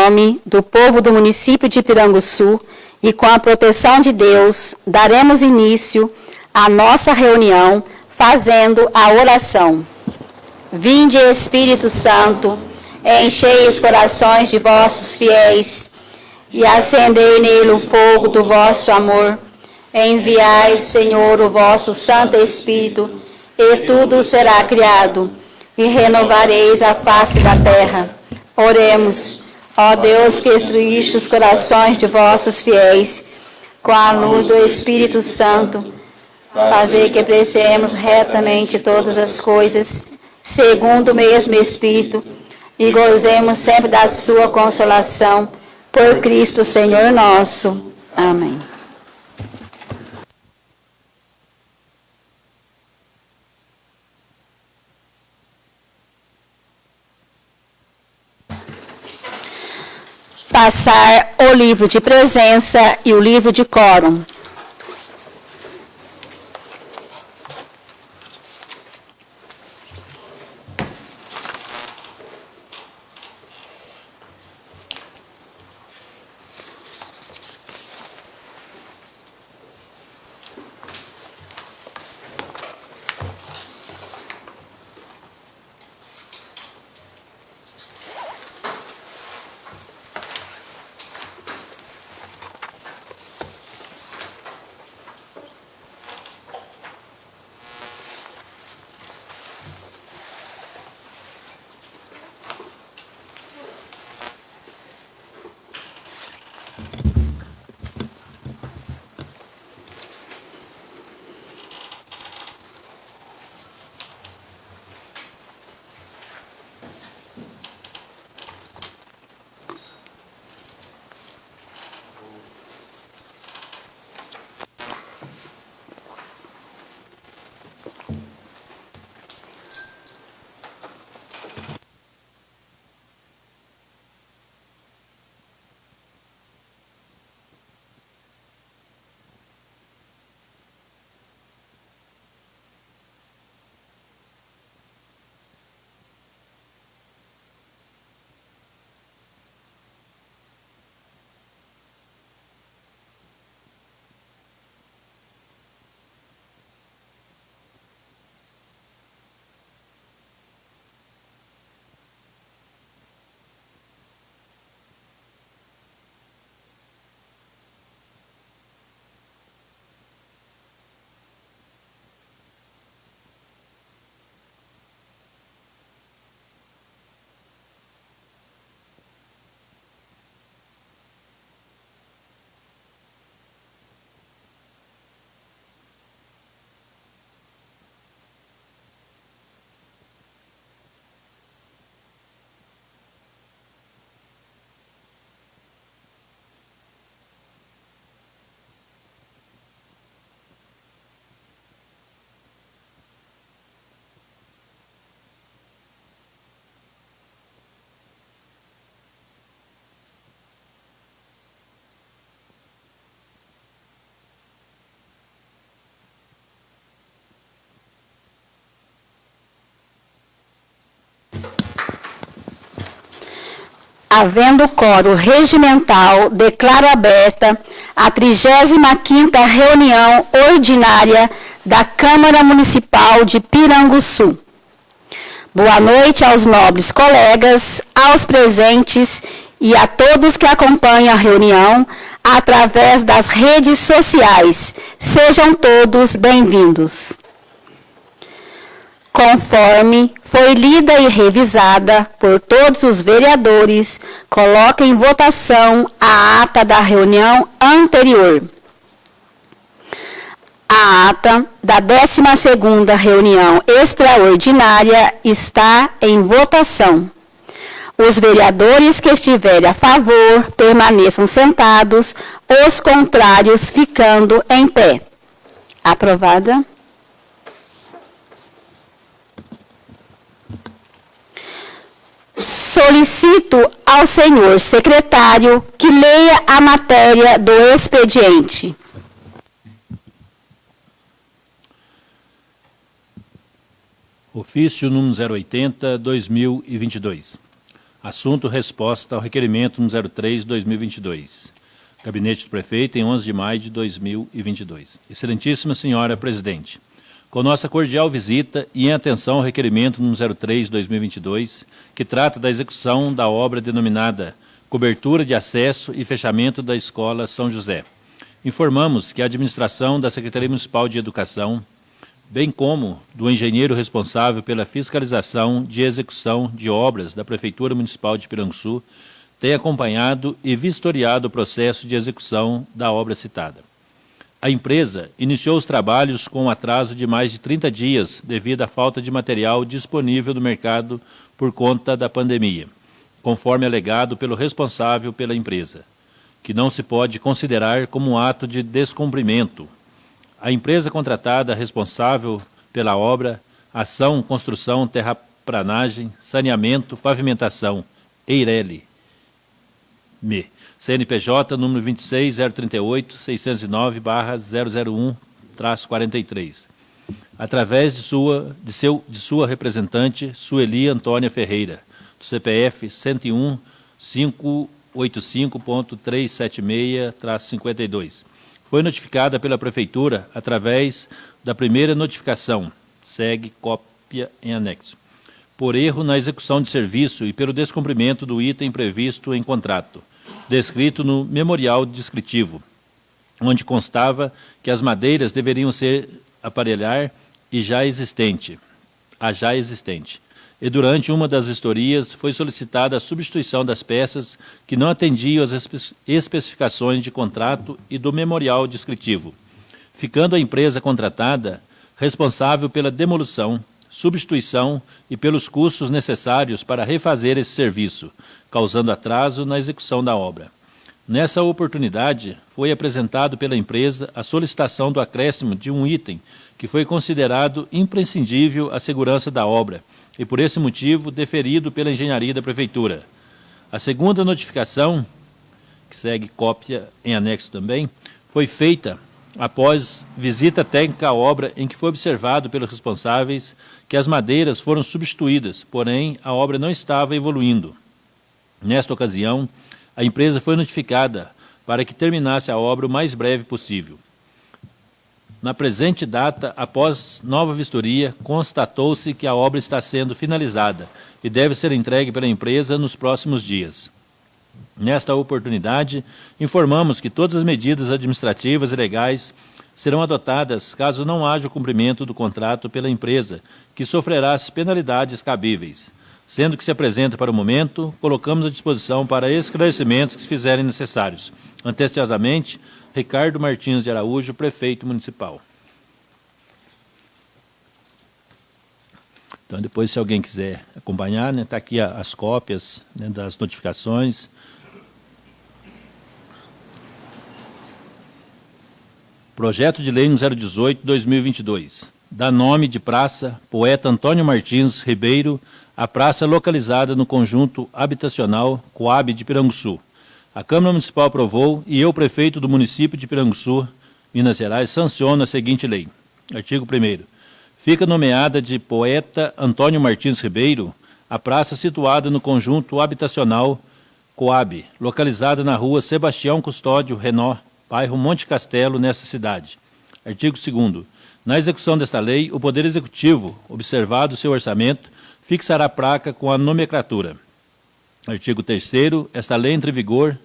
nome do povo do município de Piranguçu e com a proteção de Deus, daremos início à nossa reunião fazendo a oração. Vinde, Espírito Santo, enchei os corações de vossos fiéis e acendei nele o fogo do vosso amor. Enviai, Senhor, o vosso Santo Espírito, e tudo será criado, e renovareis a face da terra. Oremos, ó Deus, que instruíste os corações de vossos fiéis, com a luz do Espírito Santo, fazei que apreciemos retamente todas as coisas, segundo o mesmo Espírito, e gozemos sempre da sua consolação, por Cristo Senhor nosso. Amém. Passar o livro de presença e o livro de quórum. Havendo quórum regimental, declaro aberta a 35ª reunião ordinária da Câmara Municipal de Piranguçu. Boa noite aos nobres colegas, aos presentes e a todos que acompanham a reunião através das redes sociais. Sejam todos bem-vindos. Conforme foi lida e revisada por todos os vereadores, coloco em votação a ata da reunião anterior. A ata da 12ª reunião extraordinária está em votação. Os vereadores que estiverem a favor permaneçam sentados, os contrários ficando em pé. Aprovada. Solicito ao senhor secretário que leia a matéria do expediente. Ofício número 080/2022. Assunto: resposta ao requerimento número 03/2022. Gabinete do Prefeito, em 11 de maio de 2022. Excelentíssima Senhora Presidente, com nossa cordial visita e em atenção ao requerimento número 03/2022, que trata da execução da obra denominada Cobertura de Acesso e Fechamento da Escola São José, informamos que a administração da Secretaria Municipal de Educação, bem como do engenheiro responsável pela fiscalização de execução de obras da Prefeitura Municipal de Piranguçu, tem acompanhado e vistoriado o processo de execução da obra citada. A empresa iniciou os trabalhos com um atraso de mais de 30 dias devido à falta de material disponível no mercado por conta da pandemia, conforme alegado pelo responsável pela empresa, que não se pode considerar como um ato de descumprimento. A empresa contratada responsável pela obra, ação, construção, terraplanagem, saneamento, pavimentação, Eireli, CNPJ número 26.038.609/001-43, através de sua representante, Sueli Antônia Ferreira, do CPF 101.585.376-52. Foi notificada pela Prefeitura através da primeira notificação, segue cópia em anexo, por erro na execução de serviço e pelo descumprimento do item previsto em contrato, descrito no memorial descritivo, onde constava que as madeiras deveriam ser aparelhar a já existente. E durante uma das vistorias foi solicitada a substituição das peças que não atendiam às especificações de contrato e do memorial descritivo, ficando a empresa contratada responsável pela demolição, substituição e pelos custos necessários para refazer esse serviço, causando atraso na execução da obra. Nessa oportunidade, foi apresentado pela empresa a solicitação do acréscimo de um item que foi considerado imprescindível à segurança da obra e, por esse motivo, deferido pela engenharia da Prefeitura. A segunda notificação, que segue cópia em anexo também, foi feita após visita técnica à obra em que foi observado pelos responsáveis que as madeiras foram substituídas, porém a obra não estava evoluindo. Nesta ocasião, a empresa foi notificada para que terminasse a obra o mais breve possível. Na presente data, após nova vistoria, constatou-se que a obra está sendo finalizada e deve ser entregue pela empresa nos próximos dias. Nesta oportunidade, informamos que todas as medidas administrativas e legais serão adotadas caso não haja o cumprimento do contrato pela empresa, que sofrerá as penalidades cabíveis. Sendo que se apresenta para o momento, colocamos à disposição para esclarecimentos que se fizerem necessários. Atenciosamente, Ricardo Martins de Araújo, Prefeito Municipal. Então, depois, se alguém quiser acompanhar, está aqui as cópias das notificações. Projeto de Lei número 018/2022. Dá nome de praça Poeta Antônio Martins Ribeiro à praça localizada no conjunto habitacional Coab de Piranguçu. A Câmara Municipal aprovou e eu, prefeito do município de Piranguçu, Minas Gerais, sanciono a seguinte lei. Artigo 1º. Fica nomeada de Poeta Antônio Martins Ribeiro a praça situada no conjunto habitacional Coab, localizada na rua Sebastião Custódio Renó, bairro Monte Castelo, nessa cidade. Artigo 2º. Na execução desta lei, o Poder Executivo, observado seu orçamento, fixará a placa com a nomenclatura. Artigo 3º. Esta lei entra em vigor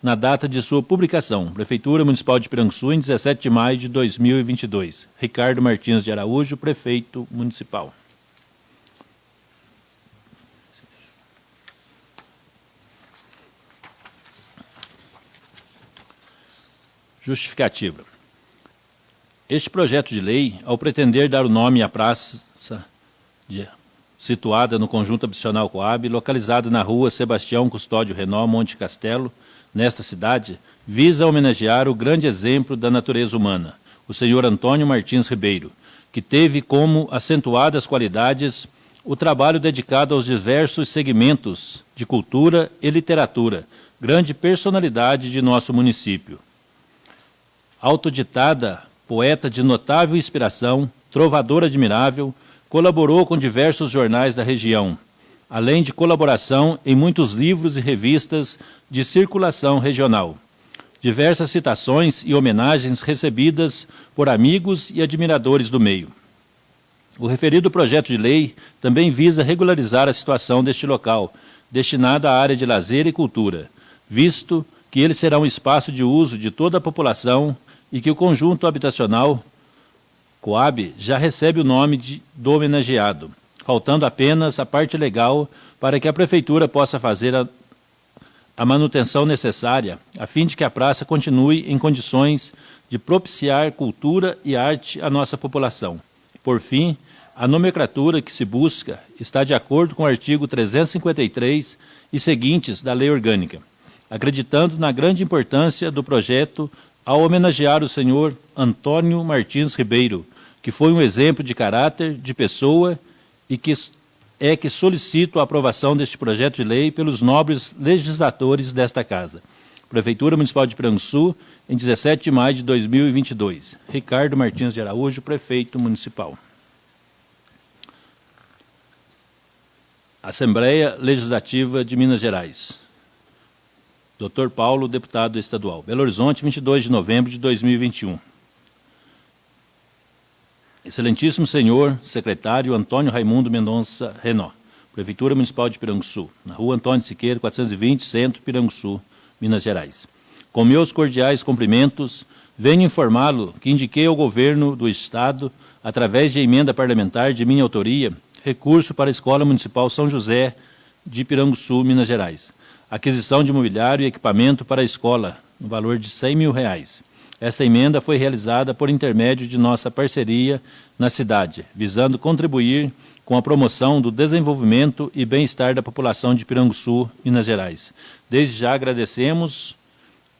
na data de sua publicação. Prefeitura Municipal de Piranguçu, em 17 de maio de 2022. Ricardo Martins de Araújo, Prefeito Municipal. Justificativa. Este projeto de lei, ao pretender dar o nome à praça situada no conjunto habitacional Coab, localizada na rua Sebastião Custódio Renó, Monte Castelo, nesta cidade, visa homenagear o grande exemplo da natureza humana, o senhor Antônio Martins Ribeiro, que teve como acentuadas qualidades o trabalho dedicado aos diversos segmentos de cultura e literatura, grande personalidade de nosso município. Autoditada, poeta de notável inspiração, trovador admirável, colaborou com diversos jornais da região, além de colaboração em muitos livros e revistas de circulação regional. Diversas citações e homenagens recebidas por amigos e admiradores do meio. O referido projeto de lei também visa regularizar a situação deste local, destinado à área de lazer e cultura, visto que ele será um espaço de uso de toda a população e que o conjunto habitacional Coab já recebe o nome do homenageado, faltando apenas a parte legal para que a Prefeitura possa fazer a manutenção necessária, a fim de que a praça continue em condições de propiciar cultura e arte à nossa população. Por fim, a nomenclatura que se busca está de acordo com o artigo 353 e seguintes da Lei Orgânica, acreditando na grande importância do projeto ao homenagear o senhor Antônio Martins Ribeiro, que foi um exemplo de caráter, de pessoa e que solicito a aprovação deste projeto de lei pelos nobres legisladores desta Casa. Prefeitura Municipal de Piranguçu, em 17 de maio de 2022. Ricardo Martins de Araújo, Prefeito Municipal. Assembleia Legislativa de Minas Gerais. Dr. Paulo, Deputado Estadual. Belo Horizonte, 22 de novembro de 2021. Excelentíssimo senhor secretário Antônio Raimundo Mendonça Renó, Prefeitura Municipal de Piranguçu, na rua Antônio Siqueira, 420, Centro, Piranguçu, Minas Gerais. Com meus cordiais cumprimentos, venho informá-lo que indiquei ao governo do Estado, através de emenda parlamentar de minha autoria, recurso para a Escola Municipal São José de Piranguçu, Minas Gerais. Aquisição de mobiliário e equipamento para a escola, no valor de R$100 mil. Esta emenda foi realizada por intermédio de nossa parceria na cidade, visando contribuir com a promoção do desenvolvimento e bem-estar da população de Piranguçu, Minas Gerais. Desde já agradecemos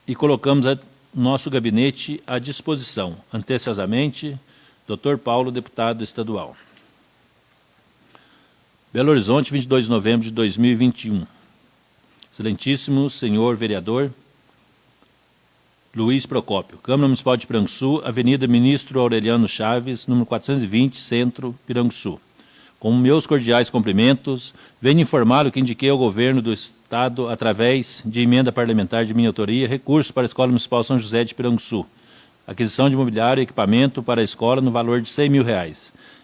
e colocamos nosso gabinete à disposição. Anteciosamente, Dr. Paulo, Deputado Estadual. Belo Horizonte, 22 de novembro de 2021. Excelentíssimo senhor vereador Luiz Procópio, Câmara Municipal de Piranguçu, Avenida Ministro Aureliano Chaves, número 420, Centro, Piranguçu. Com meus cordiais cumprimentos, venho informar o que indiquei ao governo do Estado, através de emenda parlamentar de minha autoria, recursos para a Escola Municipal São José de Piranguçu. Aquisição de mobiliário e equipamento para a escola no valor de R$100 mil.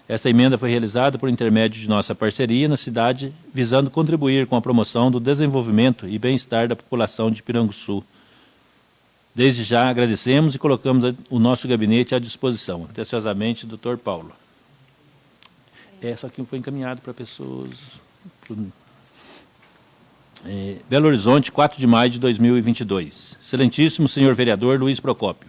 Esta emenda foi realizada por intermédio de nossa parceria na cidade, visando contribuir com a promoção do desenvolvimento e bem-estar da população de Piranguçu. Desde já agradecemos e colocamos o nosso gabinete à disposição. Atenciosamente, Dr. Paulo. Só que foi encaminhado para pessoas... Belo Horizonte, 4 de maio de 2022. Excelentíssimo senhor vereador Luiz Procópio.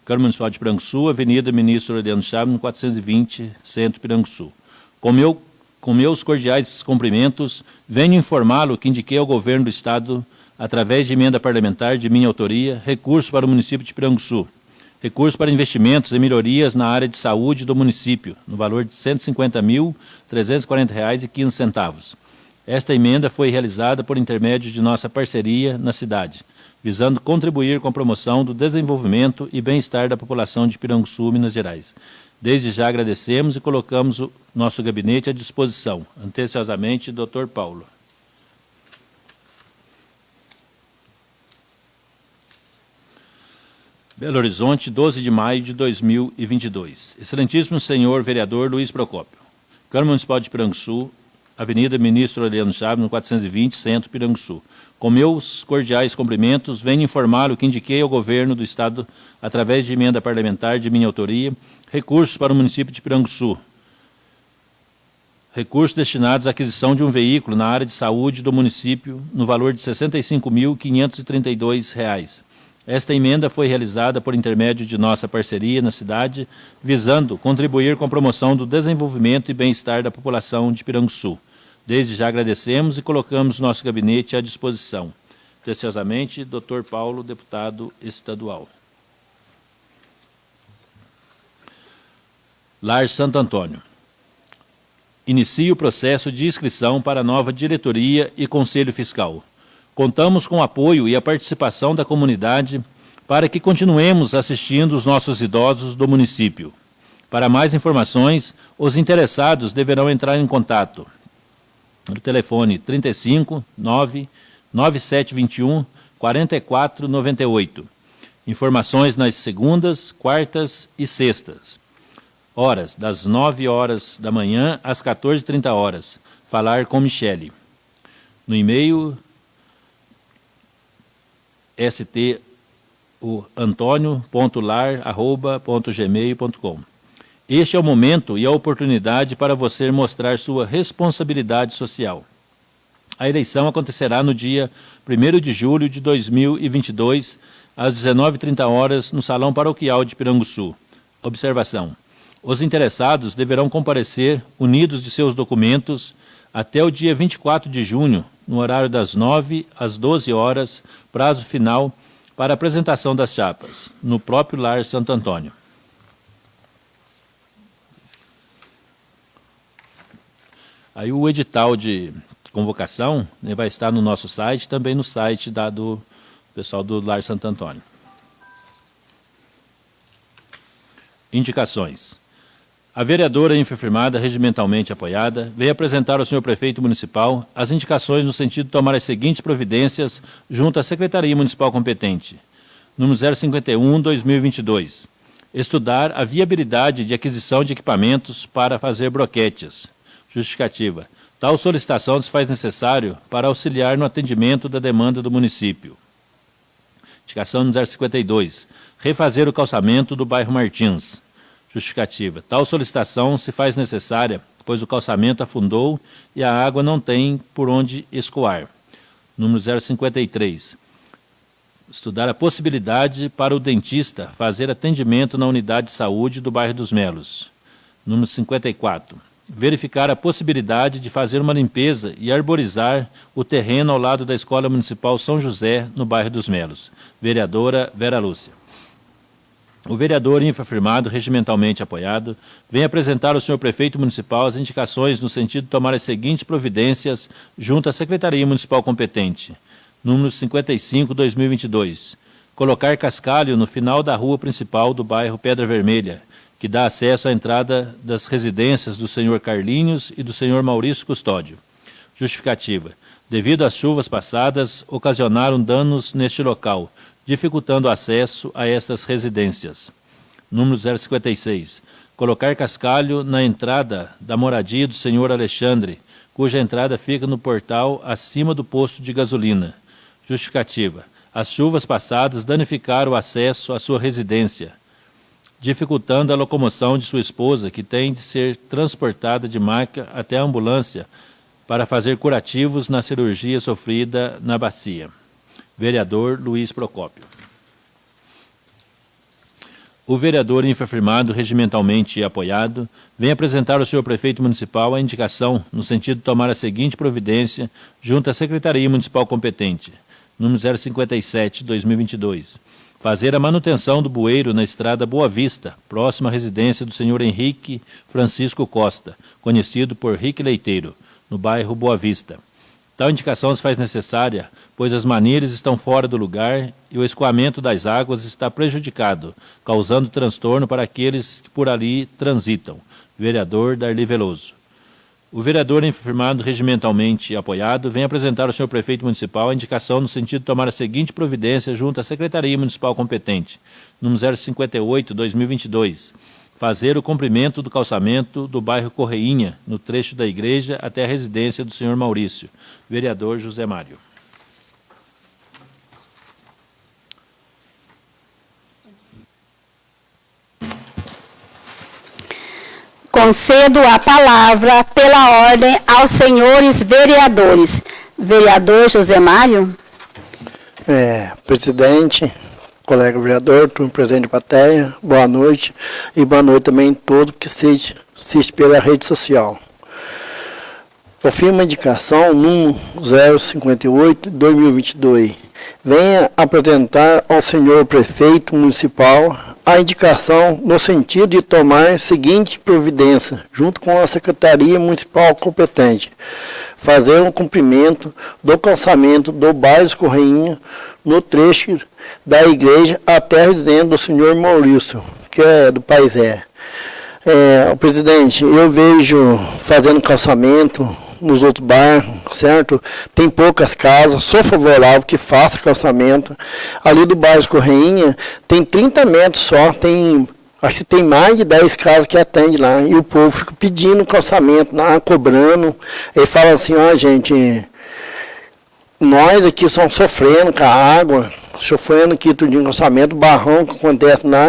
Câmara Municipal de Piranguçu, Avenida Ministro Aureliano Chaves, no 420, Centro, Piranguçu. Com meus cordiais cumprimentos, venho informá-lo que indiquei ao governo do Estado, através de emenda parlamentar de minha autoria, recurso para o município de Piranguçu. Recurso para investimentos e melhorias na área de saúde do município, no valor de R$ 150.340,15. Esta emenda foi realizada por intermédio de nossa parceria na cidade, visando contribuir com a promoção do desenvolvimento e bem-estar da população de Piranguçu, Minas Gerais. Desde já agradecemos e colocamos o nosso gabinete à disposição. Anteciosamente, Dr. Paulo. Belo Horizonte, 12 de maio de 2022. Excelentíssimo senhor vereador Luiz Procópio. Câmara Municipal de Piranguçu, Avenida Ministro Aureliano Chaves, no 420, Centro, Piranguçu. Com meus cordiais cumprimentos, venho informar o que indiquei ao governo do Estado, através de emenda parlamentar de minha autoria, recursos para o município de Piranguçu. Recursos destinados à aquisição de um veículo na área de saúde do município, no valor de R$ 65.532. Esta emenda foi realizada por intermédio de nossa parceria na cidade, visando contribuir com a promoção do desenvolvimento e bem-estar da população de Piranguçu. Desde já agradecemos e colocamos nosso gabinete à disposição. Atenciosamente, Dr. Paulo, Deputado Estadual. Lar Santo Antônio. Inicia o processo de inscrição para a nova diretoria e conselho fiscal. Contamos com o apoio e a participação da comunidade para que continuemos assistindo os nossos idosos do município. Para mais informações, os interessados deverão entrar em contato no telefone 35 9721 4498. Informações nas segundas, quartas e sextas. Horas, das 9 horas da manhã às 14h30. Falar com Michele. No e-mail, antonio.lar@gmail.com. Este é o momento e a oportunidade para você mostrar sua responsabilidade social. A eleição acontecerá no dia 1º de julho de 2022, às 19h30, no Salão Paroquial de Piranguçu. Observação. Os interessados deverão comparecer, unidos de seus documentos, até o dia 24 de junho, no horário das 9 às 12 horas, prazo final para apresentação das chapas, no próprio Lar Santo Antônio. Aí o edital de convocação, né, vai estar no nosso site, também no site do pessoal do Lar Santo Antônio. Indicações. A vereadora infirmada, regimentalmente apoiada, veio apresentar ao senhor prefeito municipal as indicações no sentido de tomar as seguintes providências junto à Secretaria Municipal competente. Número 051/2022. Estudar a viabilidade de aquisição de equipamentos para fazer broquetes. Justificativa. Tal solicitação se faz necessário para auxiliar no atendimento da demanda do município. Indicação número 052. Refazer o calçamento do bairro Martins. Justificativa. Tal solicitação se faz necessária, pois o calçamento afundou e a água não tem por onde escoar. Número 053. Estudar a possibilidade para o dentista fazer atendimento na unidade de saúde do bairro dos Melos. Número 54. Verificar a possibilidade de fazer uma limpeza e arborizar o terreno ao lado da Escola Municipal São José, no bairro dos Melos. Vereadora Vera Lúcia. O vereador infirmado, regimentalmente apoiado, vem apresentar ao senhor prefeito municipal as indicações no sentido de tomar as seguintes providências junto à Secretaria Municipal competente. Número 55/2022. Colocar cascalho no final da rua principal do bairro Pedra Vermelha, que dá acesso à entrada das residências do senhor Carlinhos e do senhor Maurício Custódio. Justificativa. Devido às chuvas passadas, ocasionaram danos neste local, dificultando o acesso a estas residências. Número 056. Colocar cascalho na entrada da moradia do senhor Alexandre, cuja entrada fica no portal acima do posto de gasolina. Justificativa. As chuvas passadas danificaram o acesso à sua residência, dificultando a locomoção de sua esposa, que tem de ser transportada de maca até a ambulância para fazer curativos na cirurgia sofrida na bacia. Vereador Luiz Procópio. O vereador infirmado, regimentalmente apoiado, vem apresentar ao senhor prefeito municipal a indicação no sentido de tomar a seguinte providência junto à Secretaria Municipal competente. Número 057/2022. Fazer a manutenção do bueiro na estrada Boa Vista, próxima à residência do senhor Henrique Francisco Costa, conhecido por Rique Leiteiro, no bairro Boa Vista. Tal indicação se faz necessária, pois as manilhas estão fora do lugar e o escoamento das águas está prejudicado, causando transtorno para aqueles que por ali transitam. Vereador Darli Veloso. O vereador infirmado, regimentalmente apoiado, vem apresentar ao senhor prefeito municipal a indicação no sentido de tomar a seguinte providência junto à Secretaria Municipal competente. Número 058/2022. Fazer o comprimento do calçamento do bairro Correinha, no trecho da igreja até a residência do senhor Maurício. Vereador José Mário. Concedo a palavra pela ordem aos senhores vereadores. Vereador José Mário. Presidente, colega vereador, turma presente de plateia, boa noite. E boa noite também a todos que assistem pela rede social. Eu fiz uma indicação número 058/2022. Venha apresentar ao senhor prefeito municipal a indicação no sentido de tomar a seguinte providência, junto com a Secretaria Municipal competente. Fazer um cumprimento do calçamento do bairro Correinha, no trecho da igreja até a residência do senhor Maurício, que é do Paisé. Presidente, eu vejo fazendo calçamento nos outros bairros, certo? Tem poucas casas, sou favorável que faça calçamento. Ali do bairro Correinha tem 30 metros só, acho que tem mais de 10 casas que atende lá, e o povo fica pedindo calçamento lá, cobrando. Ele fala assim, ó, gente, nós aqui estamos sofrendo com a água, sofrendo aqui tudo em calçamento, barrão que acontece lá,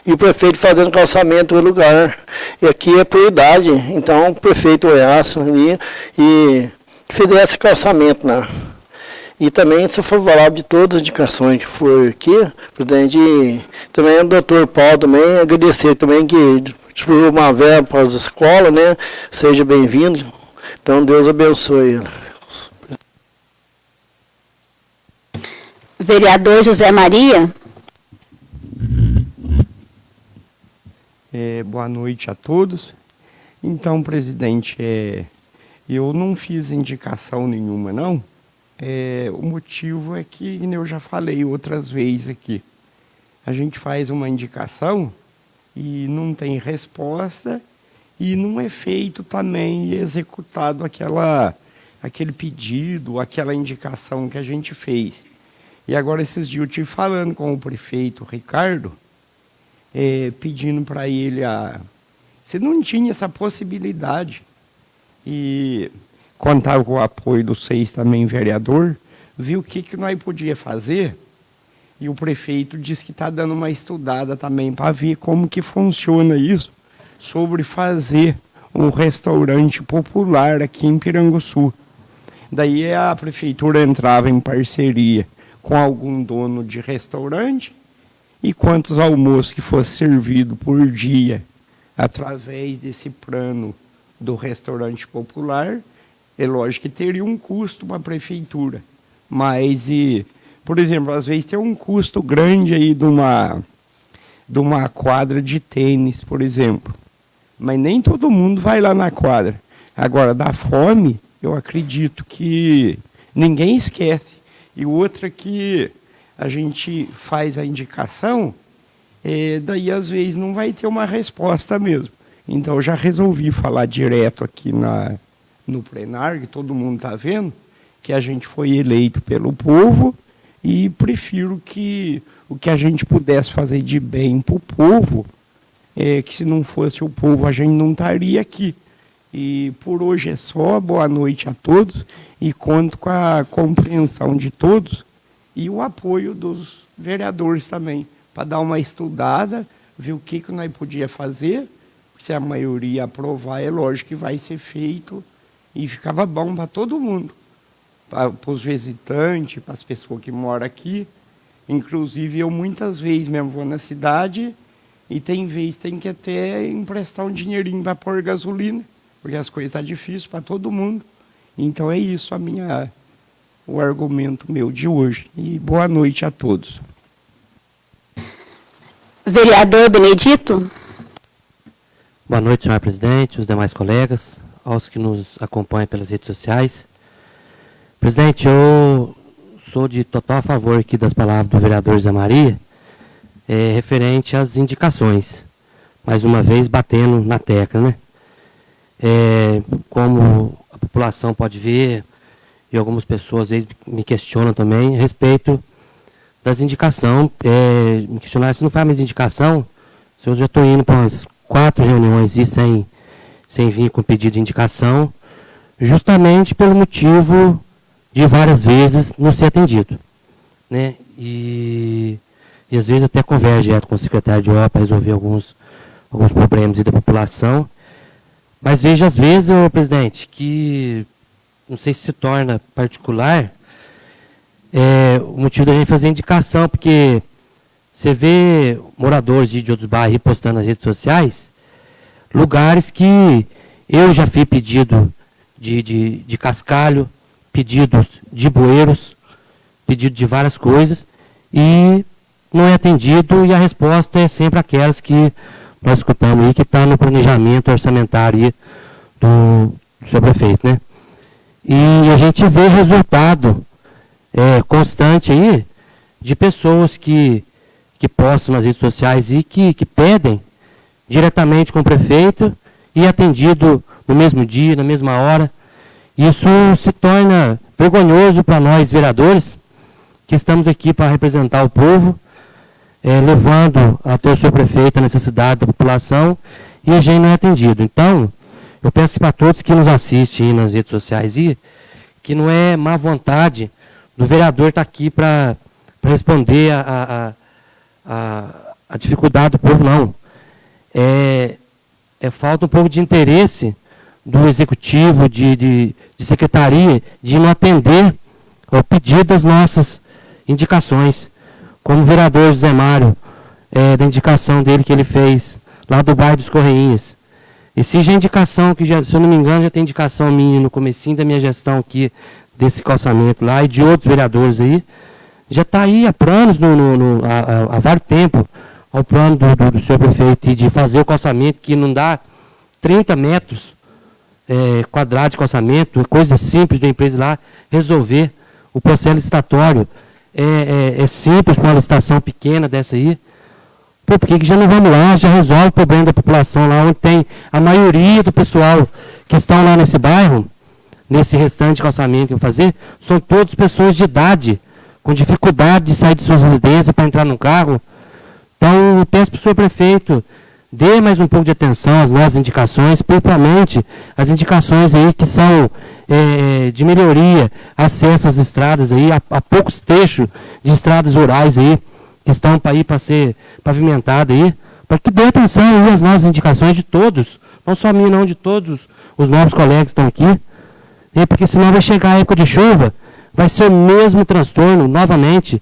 e o prefeito fazendo calçamento no lugar. E aqui é prioridade, então o prefeito olhasse ali e fizesse calçamento lá. E também, se for falar de todas as indicações que foram aqui, presidente, também o doutor Paulo também, agradecer também que distribuiu uma verba para as escolas, né? Seja bem-vindo. Então, Deus abençoe ele. Vereador José Maria. Boa noite a todos. Então, presidente, eu não fiz indicação nenhuma, não. O motivo é que, como eu já falei outras vezes aqui, a gente faz uma indicação e não tem resposta e não é feito também executado aquele pedido, aquela indicação que a gente fez. E agora, esses dias, eu estive falando com o prefeito Ricardo, pedindo para ele se não tinha essa possibilidade. E contava com o apoio do Seis também, vereador, viu o que nós podíamos fazer, e o prefeito disse que está dando uma estudada também para ver como que funciona isso, sobre fazer um restaurante popular aqui em Piranguçu. Daí a prefeitura entrava em parceria com algum dono de restaurante, e quantos almoços que fosse servido por dia através desse plano do restaurante popular, é lógico que teria um custo para a prefeitura. Mas, por exemplo, às vezes tem um custo grande aí de uma quadra de tênis, por exemplo. Mas nem todo mundo vai lá na quadra. Agora, da fome, eu acredito que ninguém esquece. E outra que a gente faz a indicação, daí às vezes não vai ter uma resposta mesmo. Então eu já resolvi falar direto aqui no plenário, que todo mundo está vendo, que a gente foi eleito pelo povo e prefiro que o que a gente pudesse fazer de bem para o povo, que se não fosse o povo a gente não estaria aqui. E por hoje é só, boa noite a todos, e conto com a compreensão de todos e o apoio dos vereadores também, para dar uma estudada, ver o que nós podíamos fazer. Se a maioria aprovar, é lógico que vai ser feito e ficava bom para todo mundo, para os visitantes, para as pessoas que moram aqui. Inclusive, eu muitas vezes mesmo vou na cidade e tem que até emprestar um dinheirinho para pôr gasolina, porque as coisas estão difíceis para todo mundo. Então é isso o argumento meu de hoje. E boa noite a todos. Vereador Benedito. Boa noite, senhor presidente, os demais colegas, aos que nos acompanham pelas redes sociais. Presidente, eu sou de total favor aqui das palavras do vereador José Maria, referente às indicações. Mais uma vez, batendo na tecla, né? Como a população pode ver, e algumas pessoas às vezes me questionam também, a respeito das indicações. Me questionaram se não faz mais indicação, se eu já estou indo para umas 4 reuniões e sem vir com pedido de indicação, justamente pelo motivo de várias vezes não ser atendido, né? E às vezes até conversa direto com o secretário de obra para resolver alguns problemas da população. Mas veja, às vezes, presidente, que não sei se torna particular o motivo da gente fazer indicação, porque você vê moradores de outros bairros postando nas redes sociais, lugares que eu já fiz pedido de cascalho, pedidos de bueiros, pedido de várias coisas, e não é atendido, e a resposta é sempre aquelas que nós escutamos aí, que está no planejamento orçamentário aí do seu prefeito, né? E a gente vê resultado constante aí de pessoas que postam nas redes sociais e que pedem diretamente com o prefeito e atendido no mesmo dia, na mesma hora. Isso se torna vergonhoso para nós, vereadores, que estamos aqui para representar o povo, levando até o seu prefeito a necessidade da população, e a gente não é atendido. Então, eu peço para todos que nos assistem aí nas redes sociais, que não é má vontade do vereador estar aqui para responder a dificuldade do povo, não. Falta um pouco de interesse do executivo, de secretaria, de não atender ao pedido das nossas indicações. Como o vereador José Mário, da indicação dele que ele fez, lá do bairro dos Correinhas. E se já indicação, que já, se eu não me engano, já tem indicação minha no comecinho da minha gestão aqui, desse calçamento lá, e de outros vereadores aí, já está aí há planos, há vários tempos, ao plano do senhor prefeito, de fazer o calçamento, que não dá 30 metros quadrados de calçamento, coisa simples da empresa lá, resolver o processo licitatório. É simples para uma licitação pequena dessa aí. Por que já não vamos lá, já resolve o problema da população lá, onde tem a maioria do pessoal que estão lá nesse bairro, nesse restante de calçamento que eu vou fazer, são todas pessoas de idade, com dificuldade de sair de suas residências para entrar no carro. Então, eu peço para o senhor prefeito, dê mais um pouco de atenção às nossas indicações, principalmente as indicações aí que são de melhoria, acesso às estradas aí, há poucos trechos de estradas rurais aí, que estão para ser pavimentadas aí, para que dê atenção aí às nossas indicações de todos, não só a minha, não, de todos os novos colegas que estão aqui, porque senão vai chegar a época de chuva, vai ser o mesmo transtorno novamente.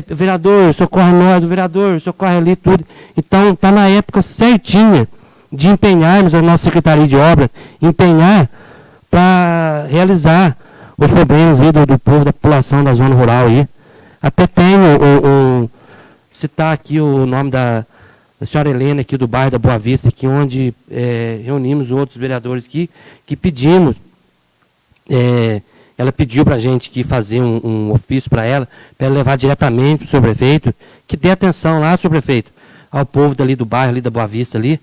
Vereador, socorre nós, o vereador, socorre ali, tudo. Então, está na época certinha de empenharmos a nossa Secretaria de Obra, empenhar para realizar os problemas aí do povo, da população da zona rural aí. Até tenho citar aqui o nome da senhora Helena, aqui do bairro da Boa Vista, aqui onde reunimos outros vereadores aqui, que pedimos, ela pediu para a gente que fazer um ofício para ela levar diretamente para o senhor prefeito, que dê atenção lá, senhor prefeito, ao povo dali do bairro, ali da Boa Vista, ali,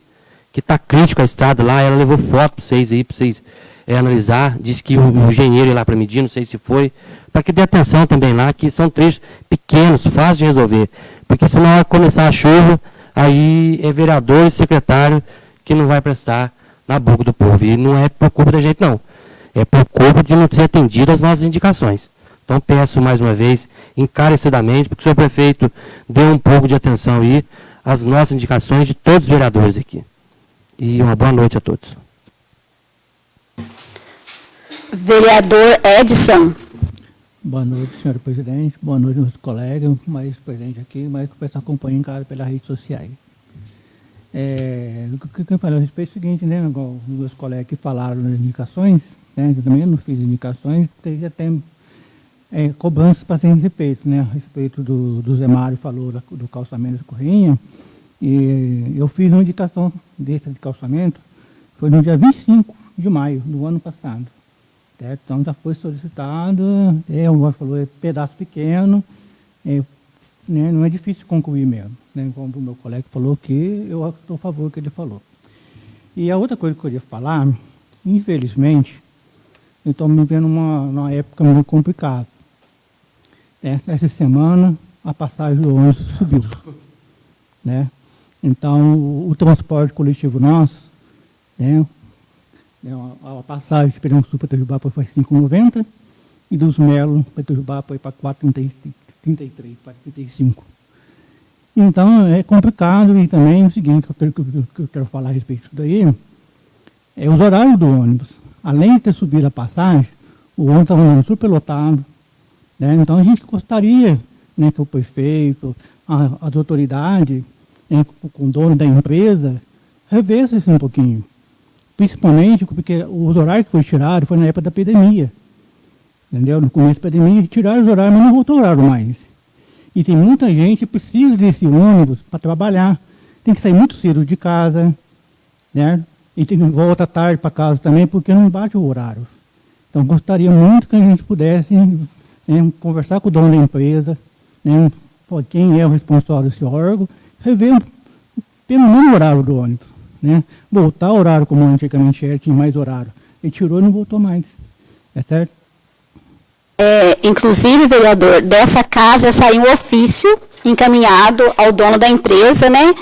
que está crítico a estrada lá. Ela levou foto para vocês aí, para vocês analisar, disse que o engenheiro ia lá para medir, não sei se foi, para que dê atenção também lá, que são trechos pequenos, fáceis de resolver, porque senão vai começar a chuva, aí é vereador e secretário que não vai prestar na boca do povo, e não é por culpa da gente, não. É por culpa de não ser atendido as nossas indicações. Então, peço mais uma vez, encarecidamente, para que o senhor prefeito dê um pouco de atenção aí às nossas indicações de todos os vereadores aqui. E uma boa noite a todos. Vereador Edson. Boa noite, senhor presidente. Boa noite, meus colegas, mais presente aqui, mais que o pessoal acompanha em casa pelas redes sociais. O que eu falei a respeito é o seguinte, né? Igual os meus colegas que falaram nas indicações, né? Eu também não fiz indicações, porque já tem cobranças para serem feitas, né? A respeito do Zé Mário falou do calçamento da Correinha, e eu fiz uma indicação desse de calçamento, foi no dia 25 de maio do ano passado. Certo? Então já foi solicitado, o falou, pedaço pequeno, né? Não é difícil concluir mesmo, né? Como o meu colega falou que eu estou a favor do que ele falou. E a outra coisa que eu queria falar, infelizmente, eu estou me vendo numa época muito complicada. Essa semana a passagem do ônibus subiu, né? Então o transporte coletivo nosso, né? A passagem de Pernambuco para Itajubá foi para 5,90 e dos Melo para Itajubá foi para 4,33, 4,35. Então é complicado. E também o seguinte, que eu quero falar a respeito disso daí, os horários do ônibus. Além de ter subido a passagem, o ônibus estava andando superlotado, né? Então a gente gostaria, né, que o prefeito, as autoridades, né, com o dono da empresa, revesse isso um pouquinho. Principalmente porque os horários que foram tirados foi na época da pandemia. Entendeu? No começo da pandemia tiraram os horários, mas não voltou o horário mais. E tem muita gente que precisa desse ônibus para trabalhar. Tem que sair muito cedo de casa, né? E tem que voltar tarde para casa também, porque não bate o horário. Então gostaria muito que a gente pudesse, né, conversar com o dono da empresa, né, quem é o responsável desse órgão, rever pelo menos o horário do ônibus. Né? Voltar ao horário como antigamente era, tinha mais horário. Ele tirou e não voltou mais. É certo? Inclusive, vereador, dessa casa já saiu um ofício encaminhado ao dono da empresa, né?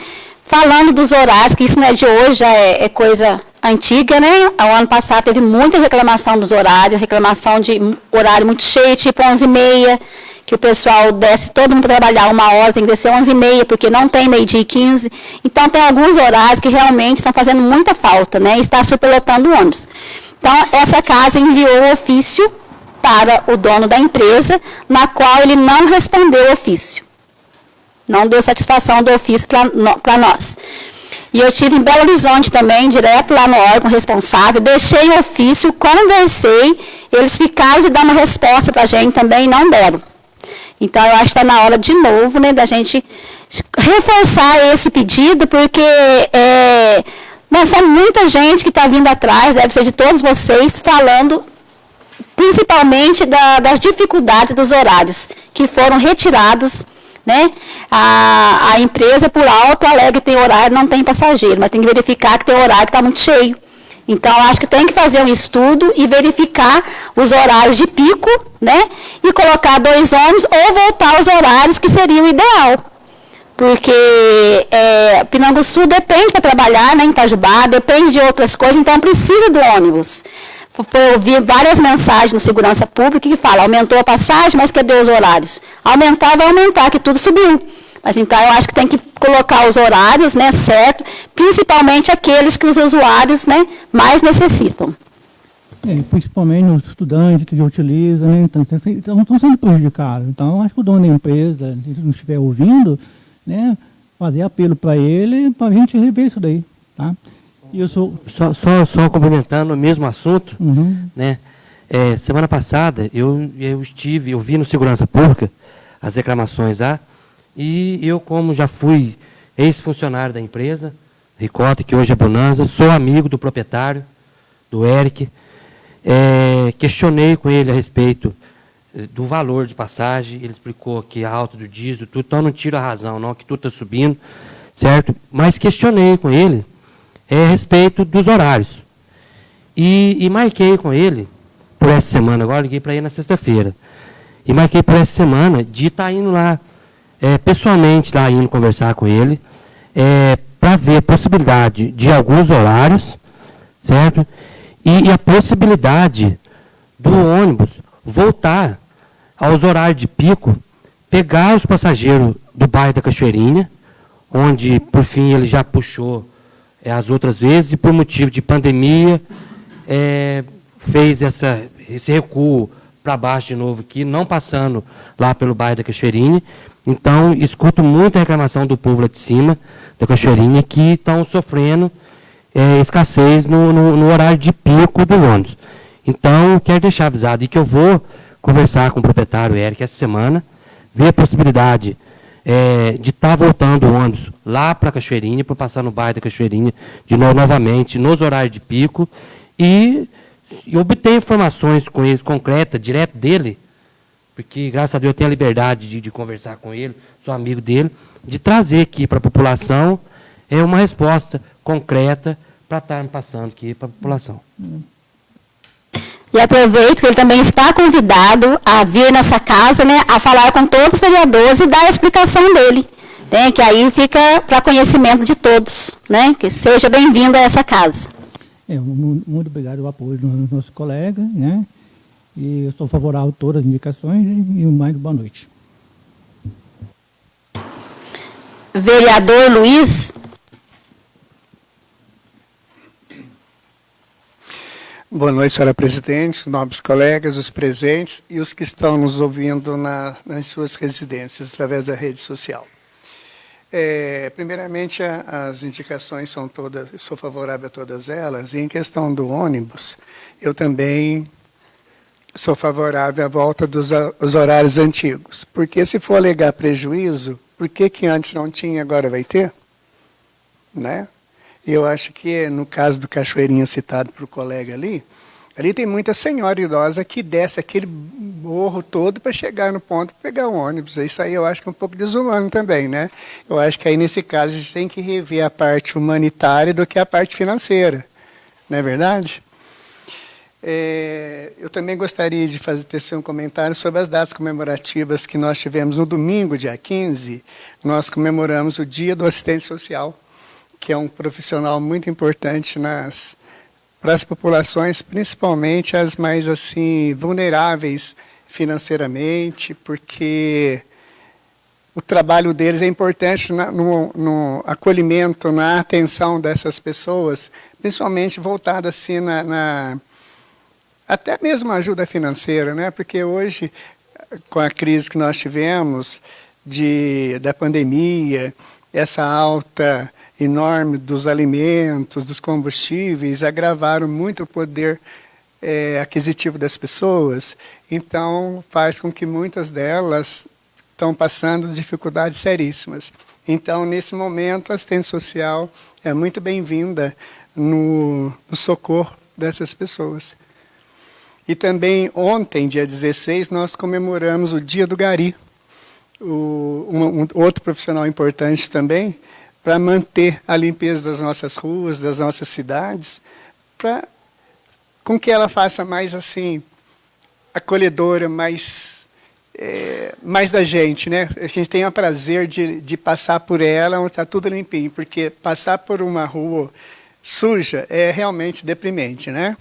Falando dos horários, que isso não é de hoje, já é coisa antiga, né? Ao ano passado teve muita reclamação dos horários, reclamação de horário muito cheio, tipo 11h30, que o pessoal desce todo mundo para trabalhar 1 hora, tem que descer 11h30, porque não tem 12h15. Então, tem alguns horários que realmente estão fazendo muita falta, né? E está superlotando o ônibus. Então, essa casa enviou o ofício para o dono da empresa, na qual ele não respondeu o ofício. Não deu satisfação do ofício para nós. E eu tive em Belo Horizonte também, direto lá no órgão responsável, deixei o ofício, conversei, eles ficaram de dar uma resposta para a gente também e não deram. Então, eu acho que está na hora de novo, né, da gente reforçar esse pedido, porque são muita gente que está vindo atrás, deve ser de todos vocês, falando principalmente das dificuldades dos horários, que foram retirados, né? A empresa, por alto, alega que tem horário, não tem passageiro, mas tem que verificar que tem horário que está muito cheio. Então, acho que tem que fazer um estudo e verificar os horários de pico, né? E colocar 2 ônibus ou voltar aos horários que seria o ideal. Porque Pinanguçu depende para trabalhar, né, em Itajubá, depende de outras coisas, então precisa do ônibus. Eu vi várias mensagens no Segurança Pública que falam, aumentou a passagem, mas cadê os horários? Aumentar vai aumentar, que tudo subiu. Mas então eu acho que tem que colocar os horários, né, certo, principalmente aqueles que os usuários, né, mais necessitam. Principalmente os estudantes que já utilizam, né, então estão sendo prejudicados. Então, acho que o dono da empresa, se não estiver ouvindo, né, fazer apelo para ele, para a gente rever isso daí, tá? E eu sou... Só complementando o mesmo assunto, Uhum. né? Semana passada eu vi no Segurança Pública as reclamações lá, e eu, como já fui ex-funcionário da empresa, Ricota, que hoje é Bonanza, sou amigo do proprietário, do Eric, questionei com ele a respeito do valor de passagem, ele explicou que a alta do diesel, tudo, então não tiro a razão, não, que tudo está subindo, certo? Mas questionei com ele a respeito dos horários. E marquei com ele, por essa semana, agora liguei para ele na sexta-feira, e marquei por essa semana de estar indo lá, pessoalmente, lá indo conversar com ele, para ver a possibilidade de alguns horários, certo? E a possibilidade do ônibus voltar aos horários de pico, pegar os passageiros do bairro da Cachoeirinha, onde, por fim, ele já puxou as outras vezes, e por motivo de pandemia, fez esse recuo para baixo de novo aqui, não passando lá pelo bairro da Cachoeirinha. Então, escuto muita reclamação do povo lá de cima, da Cachoeirinha, que estão sofrendo escassez no horário de pico dos ônibus. Então, quero deixar avisado, e que eu vou conversar com o proprietário Eric essa semana, ver a possibilidade de estar voltando o ônibus lá para a Cachoeirinha, para passar no bairro da Cachoeirinha, de novo, novamente, nos horários de pico, e obter informações com ele, concretas, direto dele, porque, graças a Deus, eu tenho a liberdade de conversar com ele, sou amigo dele, de trazer aqui para a população uma resposta concreta para estarmos passando aqui para a população. E aproveito que ele também está convidado a vir nessa casa, né, a falar com todos os vereadores e dar a explicação dele, né, que aí fica para conhecimento de todos, né, que seja bem-vindo a essa casa. Muito obrigado pelo apoio dos nossos colegas, né, e eu sou favorável a todas as indicações e mais boa noite. Vereador Luiz. Boa noite, senhora presidente, nobres colegas, os presentes e os que estão nos ouvindo nas suas residências, através da rede social. Primeiramente, as indicações são todas, sou favorável a todas elas, e em questão do ônibus, eu também sou favorável à volta dos horários antigos, porque se for alegar prejuízo, por que antes não tinha, agora vai ter? Né? Eu acho que, no caso do Cachoeirinha citado para o colega ali tem muita senhora idosa que desce aquele morro todo para chegar no ponto para pegar o ônibus. Isso aí eu acho que é um pouco desumano também, né? Eu acho que aí, nesse caso, a gente tem que rever a parte humanitária do que a parte financeira. Não é verdade? Eu também gostaria de tecer um comentário sobre as datas comemorativas que nós tivemos no domingo, dia 15. Nós comemoramos o Dia do Assistente Social, que é um profissional muito importante para as populações, principalmente as mais assim vulneráveis financeiramente, porque o trabalho deles é importante no acolhimento, na atenção dessas pessoas, principalmente voltada assim até mesmo a ajuda financeira, né? Porque hoje, com a crise que nós tivemos da pandemia, essa alta enorme dos alimentos, dos combustíveis, agravaram muito o poder aquisitivo das pessoas. Então, faz com que muitas delas estão passando dificuldades seríssimas. Então, nesse momento, a assistência social é muito bem-vinda no socorro dessas pessoas. E também ontem, dia 16, nós comemoramos o Dia do Gari, outro profissional importante também, para manter a limpeza das nossas ruas, das nossas cidades, com que ela faça mais assim acolhedora, mais da gente, né? A gente tem o prazer de passar por ela onde está tudo limpinho, porque passar por uma rua suja é realmente deprimente, né?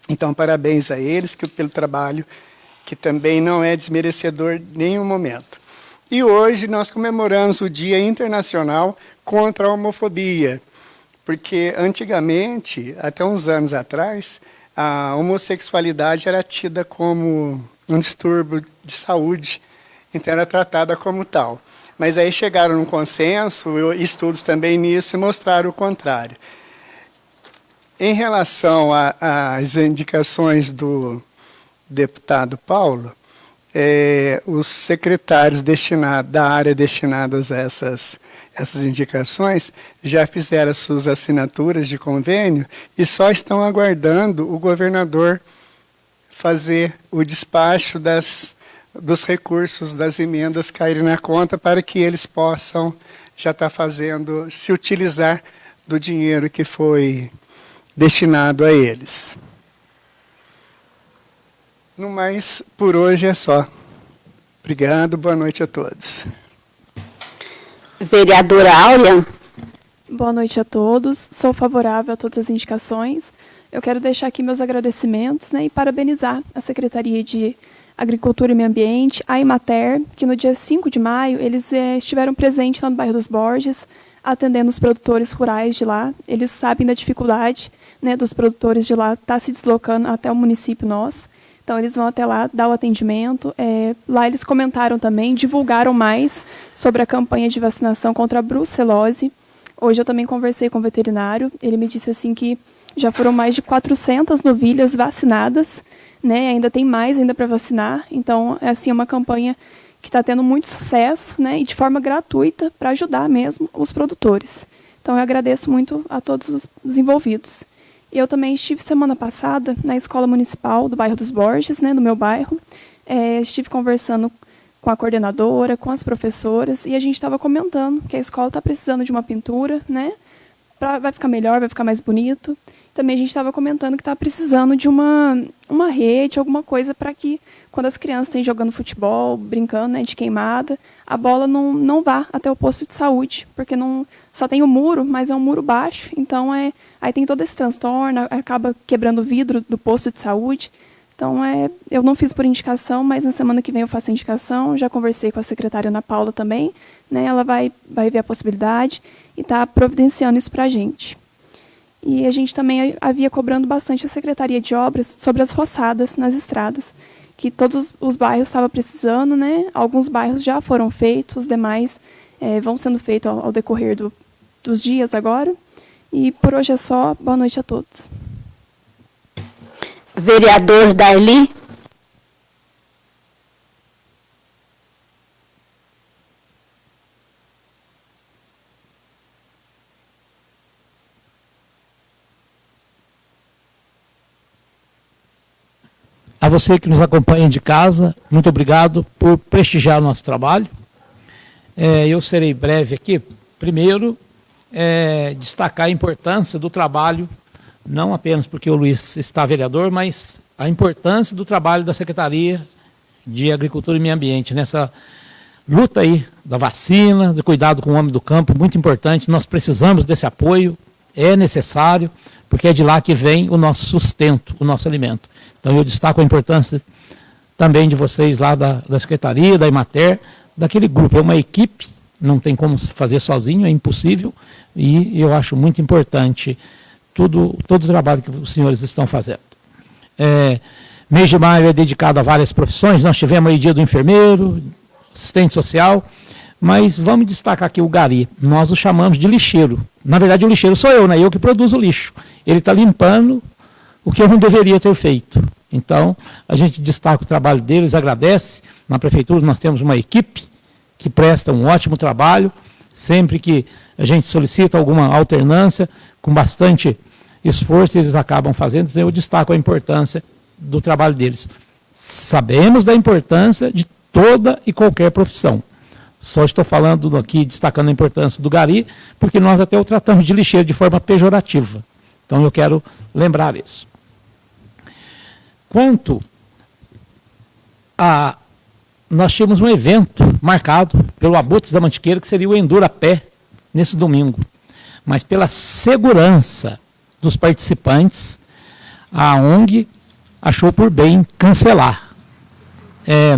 Então, parabéns a eles pelo trabalho, que também não é desmerecedor em nenhum momento. E hoje nós comemoramos o Dia Internacional contra a Homofobia, porque antigamente, até uns anos atrás, a homossexualidade era tida como um distúrbio de saúde, então era tratada como tal. Mas aí chegaram num consenso, estudos também nisso, e mostraram o contrário. Em relação às indicações do deputado Paulo, os secretários da área destinados a essas indicações já fizeram as suas assinaturas de convênio e só estão aguardando o governador fazer o despacho dos recursos das emendas caírem na conta para que eles possam já estar se utilizar do dinheiro que foi destinado a eles. No mais, por hoje é só. Obrigado, boa noite a todos. Vereadora Áurea. Boa noite a todos. Sou favorável a todas as indicações. Eu quero deixar aqui meus agradecimentos, né, e parabenizar a Secretaria de Agricultura e Meio Ambiente, a Emater, que no dia 5 de maio eles estiveram presentes lá no bairro dos Borges, atendendo os produtores rurais de lá. Eles sabem da dificuldade, né, dos produtores de lá estar se deslocando até o município nosso. Então, eles vão até lá dar o atendimento. Lá eles comentaram também, divulgaram mais sobre a campanha de vacinação contra a brucelose. Hoje eu também conversei com o veterinário. Ele me disse assim que já foram mais de 400 novilhas vacinadas, né? Ainda tem mais ainda para vacinar. Então, é assim, uma campanha que está tendo muito sucesso, né? E de forma gratuita para ajudar mesmo os produtores. Então, eu agradeço muito a todos os envolvidos. Eu também estive semana passada na Escola Municipal do bairro dos Borges, né, no meu bairro. Estive conversando com a coordenadora, com as professoras, e a gente estava comentando que a escola está precisando de uma pintura, né? Vai ficar melhor, vai ficar mais bonito. Também a gente estava comentando que está precisando de uma rede, alguma coisa para que, quando as crianças estão jogando futebol, brincando, né, de queimada, a bola não vá até o posto de saúde, porque só tem o muro, mas é um muro baixo, então aí tem todo esse transtorno, acaba quebrando o vidro do posto de saúde. Então, eu não fiz por indicação, mas na semana que vem eu faço a indicação. Já conversei com a secretária Ana Paula também, né? Ela vai ver a possibilidade e está providenciando isso para a gente. E a gente também havia cobrando bastante a Secretaria de Obras sobre as roçadas nas estradas, que todos os bairros estavam precisando, né? Alguns bairros já foram feitos, os demais vão sendo feitos ao decorrer dos dias agora. E por hoje é só. Boa noite a todos. Vereador Darli. A você que nos acompanha de casa, muito obrigado por prestigiar o nosso trabalho. Eu serei breve aqui. Primeiro, destacar a importância do trabalho não apenas porque o Luiz está vereador, mas a importância do trabalho da Secretaria de Agricultura e Meio Ambiente nessa luta aí da vacina, do cuidado com o homem do campo, muito importante. Nós precisamos desse apoio, é necessário, porque é de lá que vem o nosso sustento, o nosso alimento. Então eu destaco a importância também de vocês lá da Secretaria, da Emater, daquele grupo. É uma equipe, não tem como fazer sozinho, é impossível, e eu acho muito importante todo o trabalho que os senhores estão fazendo. Mês de maio é dedicado a várias profissões, nós tivemos aí dia do enfermeiro, assistente social, mas vamos destacar aqui o Gari. Nós o chamamos de lixeiro. Na verdade, o lixeiro sou eu, né? Eu que produzo o lixo. Ele está limpando o que eu não deveria ter feito. Então, a gente destaca o trabalho deles, agradece. Na prefeitura nós temos uma equipe que presta um ótimo trabalho. Sempre que a gente solicita alguma alternância, com bastante esforço, eles acabam fazendo. Então, eu destaco a importância do trabalho deles. Sabemos da importância de toda e qualquer profissão. Só estou falando aqui, destacando a importância do Gari, porque nós até o tratamos de lixeiro de forma pejorativa. Então eu quero lembrar isso. Quanto a... Nós tínhamos um evento marcado pelo Abutres da Mantiqueira, que seria o Endurapé, nesse domingo. Mas pela segurança dos participantes, a ONG achou por bem cancelar.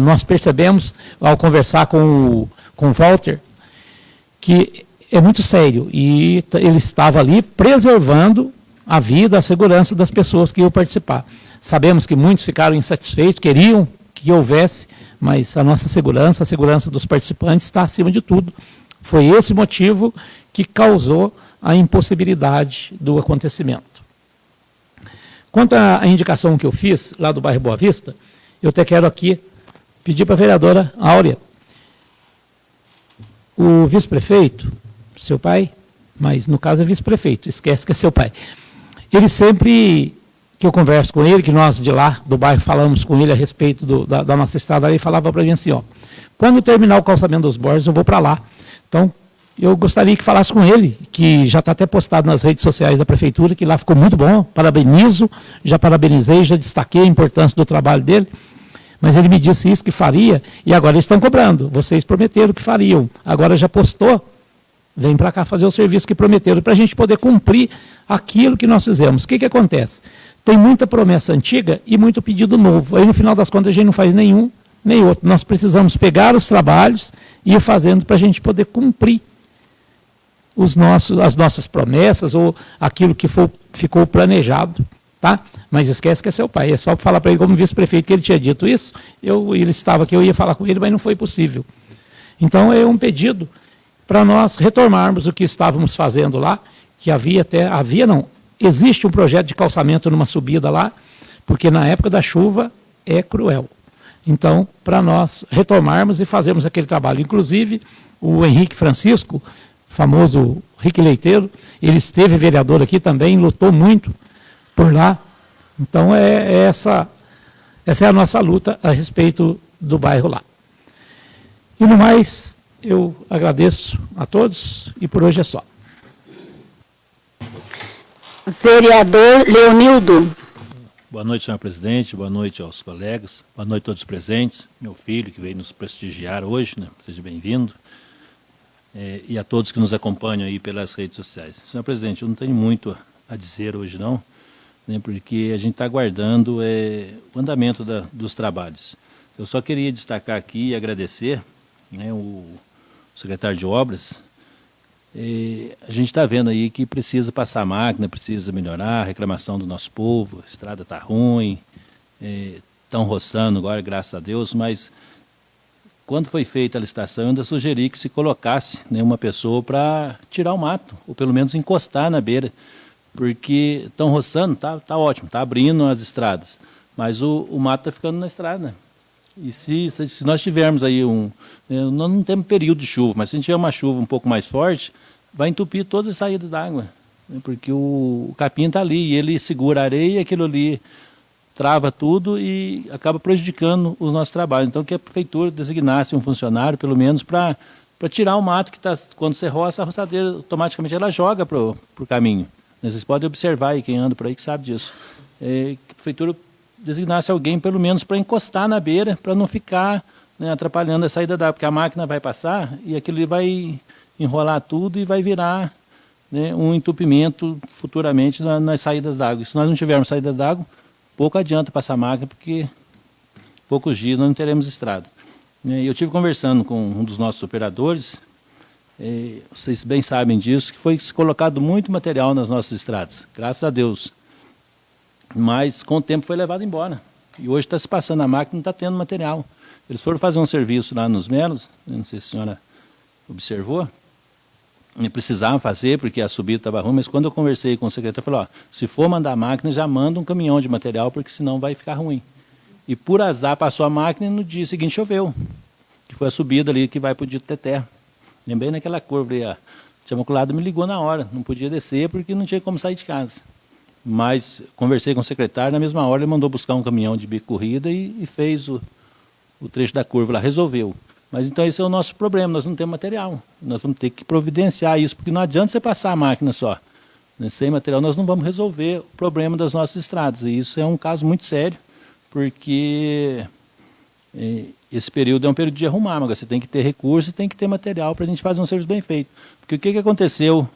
Nós percebemos, ao conversar com o Walter, que é muito sério, e ele estava ali preservando a vida, a segurança das pessoas que iam participar. Sabemos que muitos ficaram insatisfeitos, queriam que houvesse, mas a nossa segurança, a segurança dos participantes está acima de tudo. Foi esse motivo que causou a impossibilidade do acontecimento. Quanto à indicação que eu fiz lá do bairro Boa Vista, eu até quero aqui pedir para a vereadora Áurea, o vice-prefeito, seu pai, mas no caso é vice-prefeito, esquece que é seu pai. Ele sempre que eu converso com ele, que nós de lá do bairro falamos com ele a respeito da nossa estrada, ele falava para mim assim, ó, quando terminar o calçamento dos Borges, eu vou para lá. Então, eu gostaria que falasse com ele, que já está até postado nas redes sociais da prefeitura, que lá ficou muito bom, parabenizo, já parabenizei, já destaquei a importância do trabalho dele. Mas ele me disse isso que faria, e agora eles estão cobrando. Vocês prometeram que fariam, agora já postou, vem para cá fazer o serviço que prometeram, para a gente poder cumprir aquilo que nós fizemos. O que acontece? Tem muita promessa antiga e muito pedido novo. Aí, no final das contas, a gente não faz nenhum nem outro. Nós precisamos pegar os trabalhos e ir fazendo para a gente poder cumprir as nossas promessas ou aquilo que ficou planejado. Tá? Mas esquece que é seu pai. É só falar para ele, como vice-prefeito, que ele tinha dito isso. Ele estava aqui, eu ia falar com ele, mas não foi possível. Então, é um pedido para nós retomarmos o que estávamos fazendo lá, que existe um projeto de calçamento numa subida lá, porque na época da chuva é cruel. Então, para nós retomarmos e fazermos aquele trabalho. Inclusive, o Henrique Francisco, famoso Rick Leiteiro, ele esteve vereador aqui também, lutou muito por lá. Então, essa é a nossa luta a respeito do bairro lá. E no mais, eu agradeço a todos e por hoje é só. Vereador Leonildo. Boa noite, senhor presidente, boa noite aos colegas, boa noite a todos os presentes, meu filho que veio nos prestigiar hoje, né? Seja bem-vindo, e a todos que nos acompanham aí pelas redes sociais. Senhor presidente, eu não tenho muito a dizer hoje não, né, porque a gente está aguardando o andamento dos trabalhos. Eu só queria destacar aqui e agradecer, né, o secretário de Obras. A gente está vendo aí que precisa passar a máquina, precisa melhorar a reclamação do nosso povo, a estrada está ruim, estão roçando agora, graças a Deus, mas quando foi feita a licitação, eu ainda sugeri que se colocasse, né, uma pessoa para tirar o mato, ou pelo menos encostar na beira, porque estão roçando, tá ótimo, está abrindo as estradas, mas o mato está ficando na estrada. E se nós tivermos aí nós não temos período de chuva, mas se a gente tiver uma chuva um pouco mais forte, vai entupir toda a saída d'água, né, porque o capim está ali, e ele segura a areia, aquilo ali trava tudo e acaba prejudicando os nossos trabalhos. Então, que a prefeitura designasse um funcionário, pelo menos, para tirar o mato que está, quando você roça, a roçadeira automaticamente ela joga para o caminho. Vocês podem observar aí, quem anda por aí que sabe disso. Que a prefeitura designasse alguém, pelo menos, para encostar na beira, para não ficar, né, atrapalhando a saída da água, porque a máquina vai passar e aquilo ali vai enrolar tudo e vai virar, né, um entupimento futuramente nas saídas d'água. E se nós não tivermos saída d'água, pouco adianta passar a máquina, porque poucos dias nós não teremos estrada. Eu estive conversando com um dos nossos operadores, vocês bem sabem disso, que foi colocado muito material nas nossas estradas, graças a Deus. Mas com o tempo foi levado embora. E hoje está se passando a máquina, não está tendo material. Eles foram fazer um serviço lá nos Melos, não sei se a senhora observou, e precisavam fazer porque a subida estava ruim, mas quando eu conversei com o secretário, eu falei, se for mandar a máquina, já manda um caminhão de material, porque senão vai ficar ruim. E por azar passou a máquina e no dia seguinte choveu, que foi a subida ali que vai para o Dito Teté. Lembrei naquela curva ali, a tia Imaculada me ligou na hora, não podia descer porque não tinha como sair de casa. Mas conversei com o secretário, na mesma hora ele mandou buscar um caminhão de bico corrida e fez o trecho da curva lá, resolveu. Mas então esse é o nosso problema, nós não temos material. Nós vamos ter que providenciar isso, porque não adianta você passar a máquina só. Sem material nós não vamos resolver o problema das nossas estradas. E isso é um caso muito sério, porque esse período é um período de arrumar, mas você tem que ter recursos e tem que ter material para a gente fazer um serviço bem feito. Porque o que aconteceu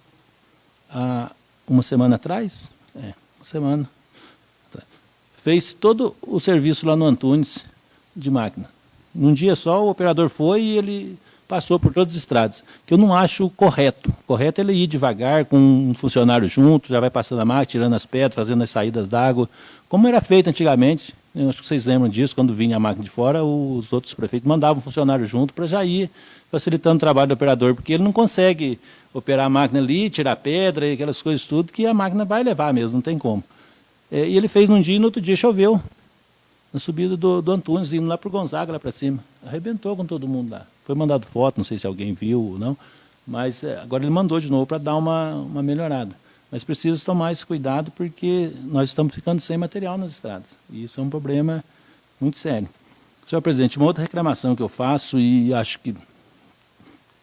há uma semana atrás? Uma semana. Fez todo o serviço lá no Antunes de máquina. Num dia só o operador foi e ele passou por todas as estradas, que eu não acho correto. Correto é ele ir devagar, com um funcionário junto, já vai passando a máquina, tirando as pedras, fazendo as saídas d'água, como era feito antigamente. Eu acho que vocês lembram disso, quando vinha a máquina de fora, os outros prefeitos mandavam um funcionário junto para já ir facilitando o trabalho do operador, porque ele não consegue operar a máquina ali, tirar pedra e aquelas coisas tudo, que a máquina vai levar mesmo, não tem como. E ele fez num dia e no outro dia choveu, na subida do Antunes, indo lá para o Gonzaga, lá para cima. Arrebentou com todo mundo lá. Foi mandado foto, não sei se alguém viu ou não, mas agora ele mandou de novo para dar uma melhorada. Mas precisa tomar esse cuidado porque nós estamos ficando sem material nas estradas. E isso é um problema muito sério. Senhor presidente, uma outra reclamação que eu faço, e acho que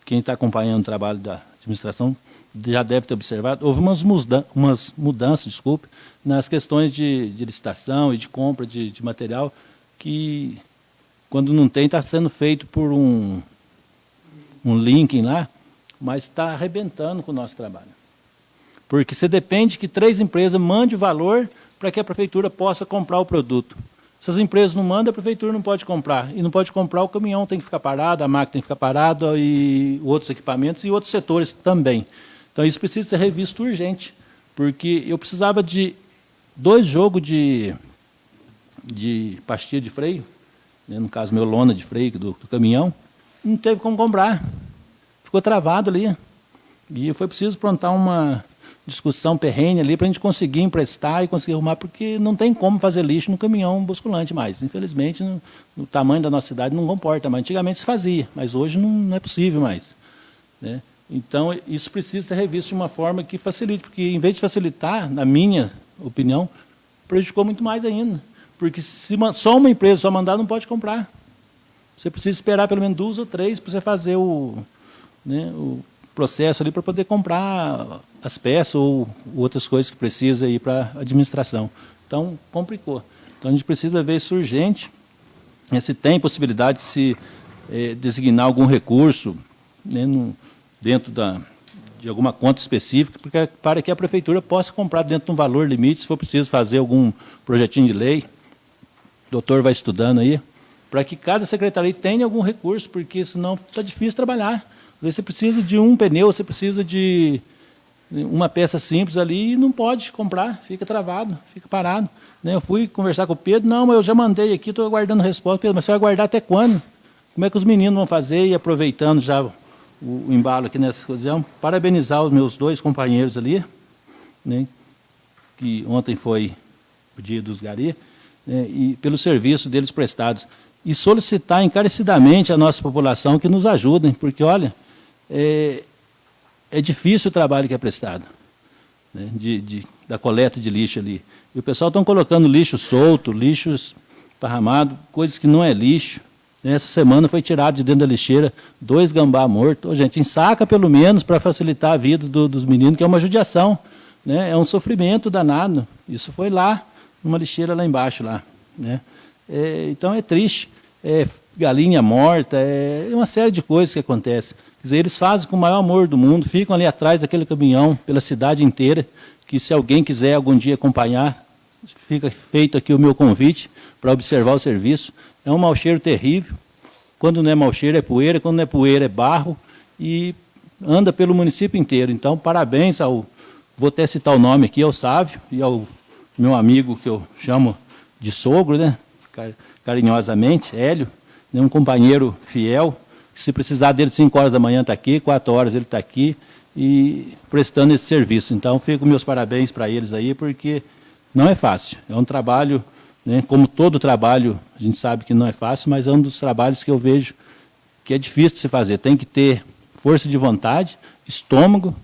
quem está acompanhando o trabalho da administração já deve ter observado, houve umas mudanças, nas questões de licitação e de compra de material, que, quando não tem, está sendo feito por um linking lá, mas está arrebentando com o nosso trabalho. Porque você depende que 3 empresas mandem o valor para que a prefeitura possa comprar o produto. Se as empresas não mandam, a prefeitura não pode comprar. E não pode comprar, o caminhão tem que ficar parado, a máquina tem que ficar parada, e outros equipamentos e outros setores também. Então, isso precisa ser revisto urgente, porque eu precisava de 2 jogos de pastilha de freio, né, no caso, meu lona de freio do caminhão, não teve como comprar. Ficou travado ali. E foi preciso aprontar uma discussão perrenha ali para a gente conseguir emprestar e conseguir arrumar, porque não tem como fazer lixo no caminhão basculante mais. Infelizmente, no tamanho da nossa cidade não comporta, mas antigamente se fazia, mas hoje não é possível mais, né? Então, isso precisa ser revisto de uma forma que facilite, porque, em vez de facilitar, na minha opinião, prejudicou muito mais ainda. Porque se só uma empresa só mandar, não pode comprar. Você precisa esperar pelo menos 2 ou 3 para você fazer o processo ali para poder comprar as peças ou outras coisas que precisa ir para a administração. Então, complicou. Então, a gente precisa ver isso urgente. Se tem possibilidade de se designar algum recurso, né, dentro de alguma conta específica, para que a prefeitura possa comprar dentro de um valor limite, se for preciso fazer algum projetinho de lei. O doutor vai estudando aí, para que cada secretaria tenha algum recurso, porque senão está difícil trabalhar. Às vezes você precisa de um pneu, você precisa de uma peça simples ali e não pode comprar, fica travado, fica parado. Eu fui conversar com o Pedro, não, mas eu já mandei aqui, estou aguardando a resposta. Pedro, mas você vai aguardar até quando? Como é que os meninos vão fazer? E aproveitando já o embalo aqui nessa ocasião, parabenizar os meus 2 companheiros ali, né, que ontem foi o dia dos Gari, né, e pelo serviço deles prestados. E solicitar encarecidamente à nossa população que nos ajudem, porque, olha, é difícil o trabalho que é prestado, né, da coleta de lixo ali. E o pessoal está colocando lixo solto, lixo esparramado, coisas que não é lixo. Essa semana foi tirado de dentro da lixeira 2 gambá mortos. Gente, ensaca pelo menos para facilitar a vida dos meninos, que é uma judiação. né? É um sofrimento danado. Isso foi lá, numa lixeira lá embaixo, lá, né? Então é triste. Galinha morta, uma série de coisas que acontecem. Quer dizer, eles fazem com o maior amor do mundo, ficam ali atrás daquele caminhão, pela cidade inteira, que se alguém quiser algum dia acompanhar, fica feito aqui o meu convite para observar o serviço. É um mau cheiro terrível. Quando não é mau cheiro, é poeira. Quando não é poeira, é barro. E anda pelo município inteiro. Então, parabéns ao... Vou até citar o nome aqui, ao Sávio e ao meu amigo, que eu chamo de sogro, né? Carinhosamente, Hélio, né? Um companheiro fiel, que se precisar dele 5 horas da manhã está aqui, 4 horas ele está aqui, e prestando esse serviço. Então, fico meus parabéns para eles aí, porque não é fácil. É um trabalho, né, como todo trabalho, a gente sabe que não é fácil, mas é um dos trabalhos que eu vejo que é difícil de se fazer. Tem que ter força de vontade, estômago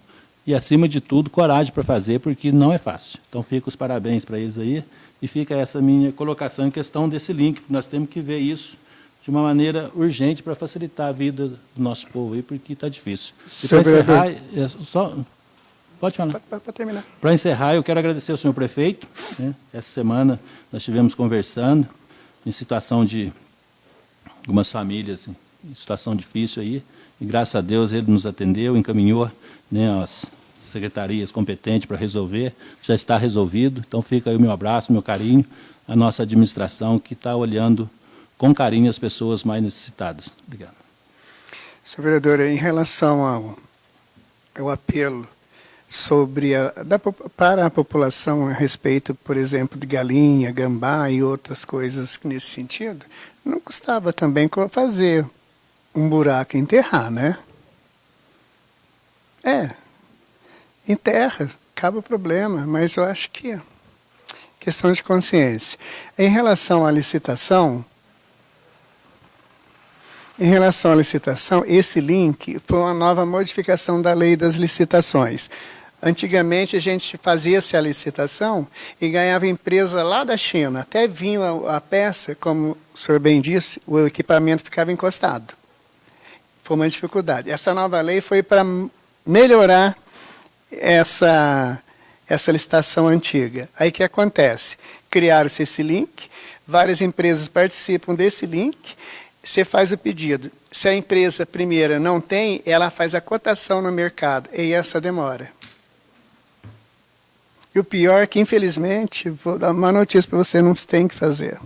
e, acima de tudo, coragem para fazer, porque não é fácil. Então, fico os parabéns para eles aí, e fica essa minha colocação em questão desse link. Nós temos que ver isso de uma maneira urgente para facilitar a vida do nosso povo aí, porque está difícil. E para encerrar, pode falar. Para terminar. Para encerrar, eu quero agradecer ao senhor prefeito, né? Essa semana nós estivemos conversando em situação de algumas famílias em situação difícil aí, e graças a Deus ele nos atendeu, encaminhou, né, as secretarias competentes para resolver, já está resolvido. Então fica aí o meu abraço, meu carinho, à nossa administração que está olhando com carinho as pessoas mais necessitadas. Obrigado. Senhor vereador, em relação ao apelo para a população a respeito, por exemplo, de galinha, gambá e outras coisas nesse sentido, não custava também fazer um buraco e enterrar, né? Enterra, acaba o problema, mas eu acho que é questão de consciência. Em relação à licitação, esse link foi uma nova modificação da lei das licitações. Antigamente, a gente fazia-se a licitação e ganhava empresa lá da China. Até vinha a peça, como o senhor bem disse, o equipamento ficava encostado. Foi uma dificuldade. Essa nova lei foi para melhorar essa licitação antiga. Aí o que acontece? Criaram-se esse link, várias empresas participam desse link, você faz o pedido. Se a empresa primeira não tem, ela faz a cotação no mercado, e essa demora. E o pior é que, infelizmente, vou dar uma notícia para você, não tem que fazer.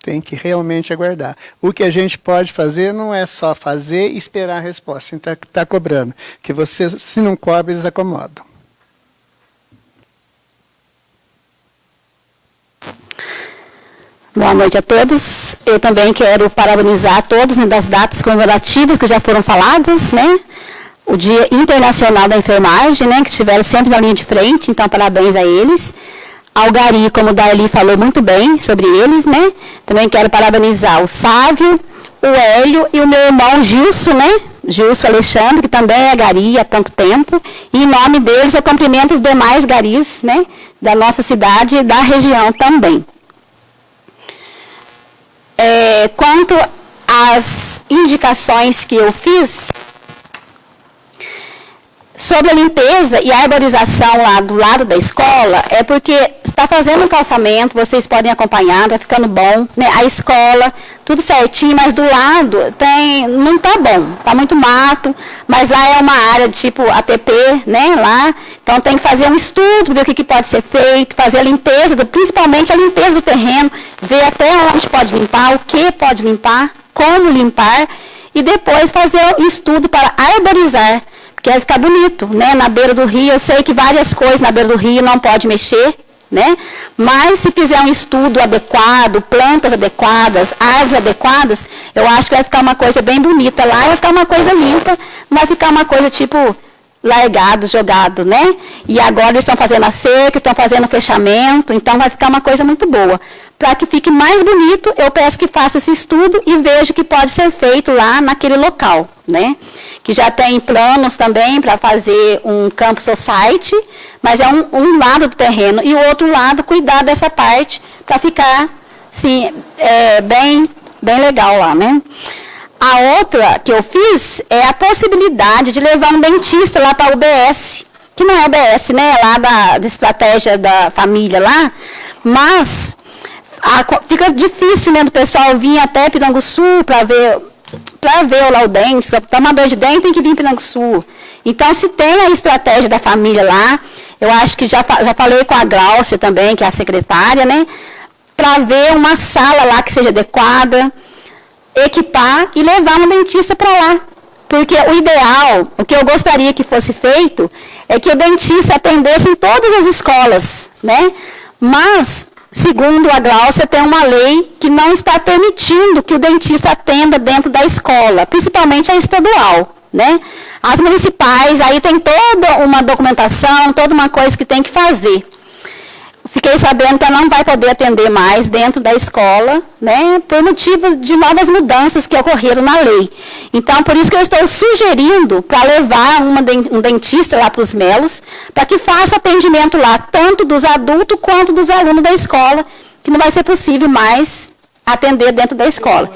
Tem que realmente aguardar. O que a gente pode fazer não é só fazer e esperar a resposta. Então, está cobrando. Que você, se não cobra, eles acomodam. Boa noite a todos. Eu também quero parabenizar todos, né, das datas comemorativas que já foram faladas, né? O Dia Internacional da Enfermagem, né, que estiveram sempre na linha de frente, então parabéns a eles. Ao Gari, como o Darli falou muito bem sobre eles, né? Também quero parabenizar o Sávio, o Hélio e o meu irmão Gilson, né? Gilson Alexandre, que também é Gari há tanto tempo. E em nome deles eu cumprimento os demais Garis, né, da nossa cidade e da região também. Quanto às indicações que eu fiz sobre a limpeza e a arborização lá do lado da escola, é porque está fazendo um calçamento, vocês podem acompanhar, está ficando bom, né? A escola, tudo certinho, mas do lado não está bom, está muito mato, mas lá é uma área tipo ATP, né? Lá, então tem que fazer um estudo, ver o que pode ser feito, fazer a limpeza, principalmente a limpeza do terreno, ver até onde pode limpar, o que pode limpar, como limpar, e depois fazer um estudo para arborizar, porque vai ficar bonito, né? Na beira do rio, eu sei que várias coisas na beira do rio não pode mexer, né? Mas se fizer um estudo adequado, plantas adequadas, árvores adequadas, eu acho que vai ficar uma coisa bem bonita lá, vai ficar uma coisa limpa, não vai ficar uma coisa tipo largado, jogado, né? E agora eles estão fazendo a cerca, estão fazendo o fechamento, então vai ficar uma coisa muito boa. Para que fique mais bonito, eu peço que faça esse estudo e veja o que pode ser feito lá naquele local, né? Que já tem planos também para fazer um campo society, mas é um lado do terreno, e o outro lado cuidar dessa parte para ficar, assim, bem legal lá, né? A outra que eu fiz é a possibilidade de levar um dentista lá para a UBS, que não é UBS, né, lá da estratégia da família lá, mas fica difícil, né, do pessoal vir até Piranguçu para ver lá o dente, se tá uma dor de dente, tem que vir em Piranguçu. Então, se tem a estratégia da família lá, eu acho que já falei com a Gláucia também, que é a secretária, né, para ver uma sala lá que seja adequada, equipar e levar um dentista para lá. Porque o ideal, o que eu gostaria que fosse feito, é que o dentista atendesse em todas as escolas, né? Mas, segundo a Gláucia, tem uma lei que não está permitindo que o dentista atenda dentro da escola, principalmente a estadual, né? As municipais, aí tem toda uma documentação, toda uma coisa que tem que fazer. Fiquei sabendo que ela não vai poder atender mais dentro da escola, né, por motivo de novas mudanças que ocorreram na lei. Então, por isso que eu estou sugerindo para levar um dentista lá para os Melos, para que faça atendimento lá, tanto dos adultos quanto dos alunos da escola, que não vai ser possível mais atender dentro da escola.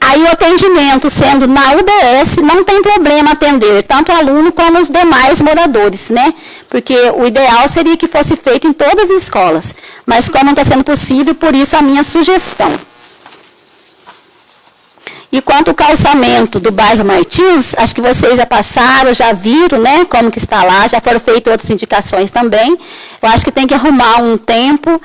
Aí o atendimento sendo na UBS, não tem problema atender tanto o aluno como os demais moradores, né? Porque o ideal seria que fosse feito em todas as escolas. Mas como não está sendo possível, por isso a minha sugestão. E quanto ao calçamento do bairro Martins, acho que vocês já passaram, já viram, né, como que está lá, já foram feitas outras indicações também. Eu acho que tem que arrumar um tempo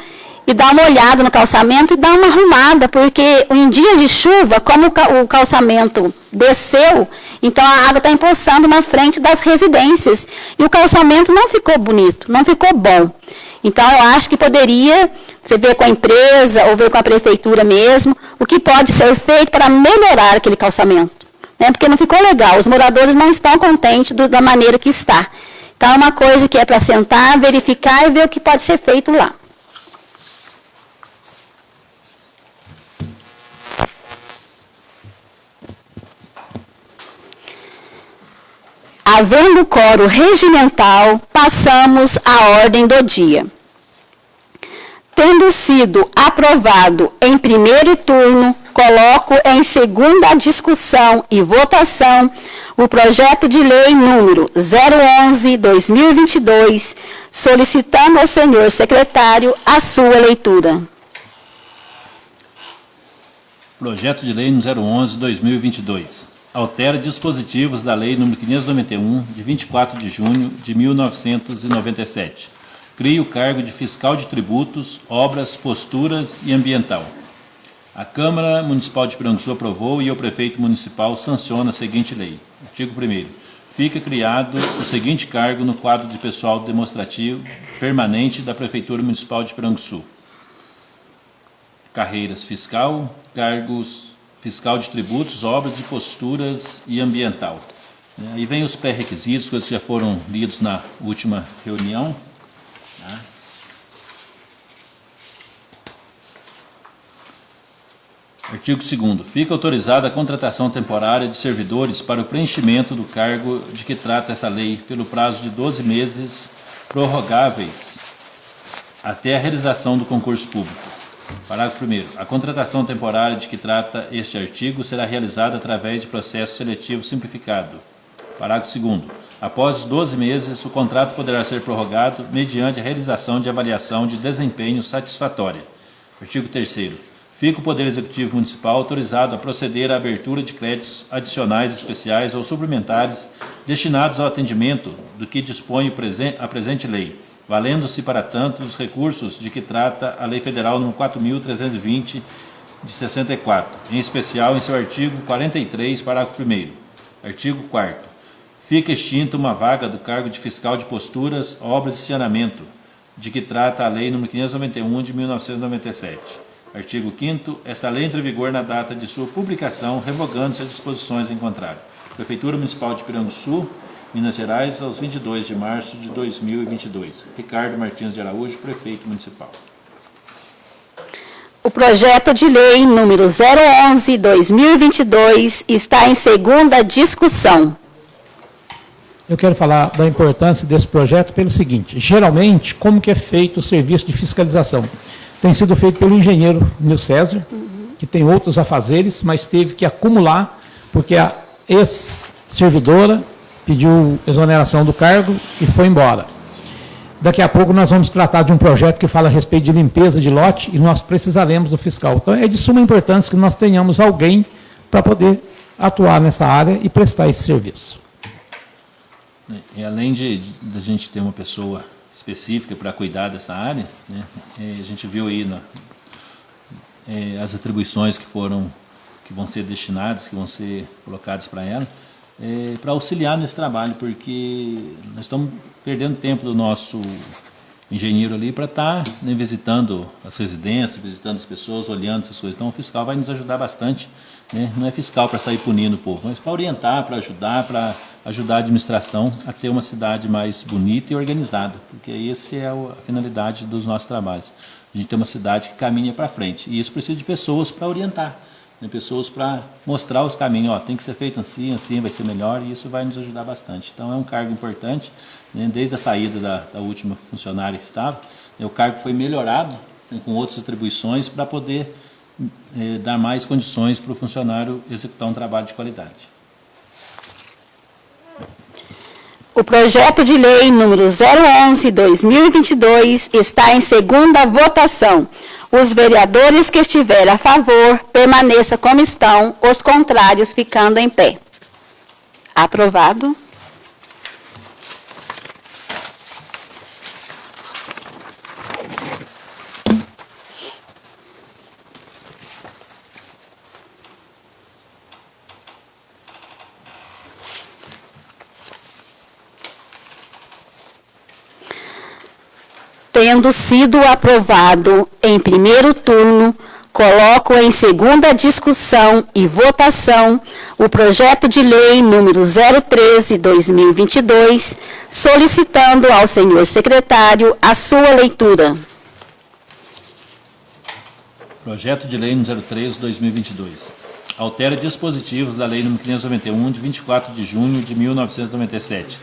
e dar uma olhada no calçamento e dar uma arrumada, porque em dia de chuva, como o calçamento desceu, então a água está empoçando na frente das residências. E o calçamento não ficou bonito, não ficou bom. Então, eu acho que poderia, você ver com a empresa ou ver com a prefeitura mesmo, o que pode ser feito para melhorar aquele calçamento. Né? Porque não ficou legal, os moradores não estão contentes da maneira que está. Então, é uma coisa que é para sentar, verificar e ver o que pode ser feito lá. Havendo coro regimental, passamos à ordem do dia. Tendo sido aprovado em primeiro turno, coloco em segunda discussão e votação o projeto de lei número 011/2022, solicitando ao senhor secretário a sua leitura. Projeto de lei número 011/2022. Altera dispositivos da Lei nº 591, de 24 de junho de 1997. Cria o cargo de Fiscal de Tributos, Obras, Posturas e Ambiental. A Câmara Municipal de Piranguçu aprovou e o Prefeito Municipal sanciona a seguinte lei. Artigo 1º. Fica criado o seguinte cargo no quadro de pessoal demonstrativo permanente da Prefeitura Municipal de Piranguçu. Carreiras fiscal, cargos fiscal de tributos, obras e posturas e ambiental. Aí vem os pré-requisitos, que já foram lidos na última reunião. Artigo 2º. Fica autorizada a contratação temporária de servidores para o preenchimento do cargo de que trata essa lei pelo prazo de 12 meses, prorrogáveis até a realização do concurso público. Parágrafo 1º. A contratação temporária de que trata este artigo será realizada através de processo seletivo simplificado. Parágrafo 2º. Após os 12 meses, o contrato poderá ser prorrogado mediante a realização de avaliação de desempenho satisfatória. Artigo 3º. Fica o Poder Executivo Municipal autorizado a proceder à abertura de créditos adicionais especiais ou suplementares destinados ao atendimento do que dispõe a presente lei, valendo-se para tanto os recursos de que trata a Lei Federal nº 4.320, de 64, em especial em seu artigo 43, parágrafo 1º. Artigo 4º. Fica extinta uma vaga do cargo de Fiscal de Posturas, Obras e Saneamento, de que trata a Lei nº 591, de 1997. Artigo 5º. Esta lei entra em vigor na data de sua publicação, revogando-se as disposições em contrário. Prefeitura Municipal de Piranguçu, Minas Gerais, aos 22 de março de 2022. Ricardo Martins de Araújo, Prefeito Municipal. O projeto de lei número 011/2022 está em segunda discussão. Eu quero falar da importância desse projeto pelo seguinte: geralmente, como que é feito o serviço de fiscalização? Tem sido feito pelo engenheiro Nil César, que tem outros afazeres, mas teve que acumular, porque a ex-servidora pediu exoneração do cargo e foi embora. Daqui a pouco nós vamos tratar de um projeto que fala a respeito de limpeza de lote e nós precisaremos do fiscal. Então é de suma importância que nós tenhamos alguém para poder atuar nessa área e prestar esse serviço. E além de a gente ter uma pessoa específica para cuidar dessa área, né, a gente viu aí as atribuições que vão ser destinadas, que vão ser colocadas para ela, para auxiliar nesse trabalho, porque nós estamos perdendo tempo do nosso engenheiro ali para estar visitando as residências, visitando as pessoas, olhando essas coisas. Então o fiscal vai nos ajudar bastante, né? Não é fiscal para sair punindo o povo, mas para orientar, para ajudar a administração a ter uma cidade mais bonita e organizada, porque essa é a finalidade dos nossos trabalhos. A gente tem uma cidade que caminha para frente, e isso precisa de pessoas para orientar, né? Pessoas para mostrar os caminhos, ó, tem que ser feito assim, assim vai ser melhor, e isso vai nos ajudar bastante. Então é um cargo importante, né? Desde a saída da última funcionária que estava, o cargo foi melhorado, né, com outras atribuições para poder dar mais condições para o funcionário executar um trabalho de qualidade. O projeto de lei número 011/2022 está em segunda votação. Os vereadores que estiverem a favor, permaneça como estão, os contrários ficando em pé. Aprovado. Tendo sido aprovado em primeiro turno, coloco em segunda discussão e votação o projeto de lei número 013/2022, solicitando ao senhor secretário a sua leitura. Projeto de lei número 013/2022. Altera dispositivos da lei número 591, de 24 de junho de 1997.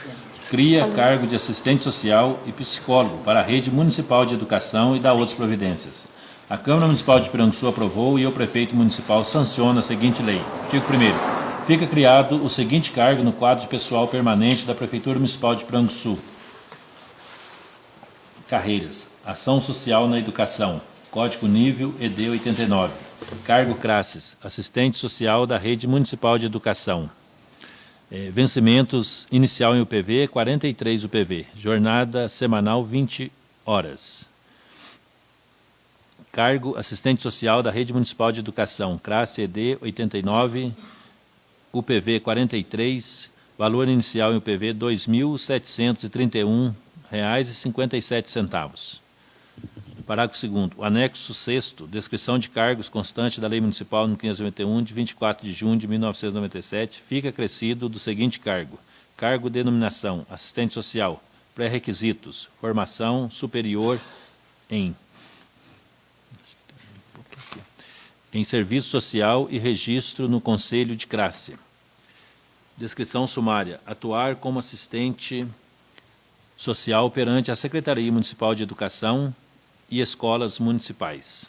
Cria cargo de assistente social e psicólogo para a rede municipal de educação e dá outras providências. A Câmara Municipal de Piranguçu aprovou e o prefeito municipal sanciona a seguinte lei. Artigo 1º. Fica criado o seguinte cargo no quadro de pessoal permanente da Prefeitura Municipal de Piranguçu. Carreiras. Ação social na educação. Código nível ED 89. Cargo classes. Assistente social da rede municipal de educação. Vencimentos inicial em UPV, 43 UPV. Jornada semanal, 20 horas. Cargo assistente social da rede municipal de educação. Classe ED 89, UPV 43. Valor inicial em UPV, R$ 2.731,57. Parágrafo 2º. O anexo 6º, descrição de cargos constante da Lei Municipal número 591, de 24 de junho de 1997, fica acrescido do seguinte cargo. Cargo denominação, assistente social. Pré-requisitos, formação superior em serviço social e registro no Conselho de Classe. Descrição sumária. Atuar como assistente social perante a Secretaria Municipal de Educação e escolas municipais.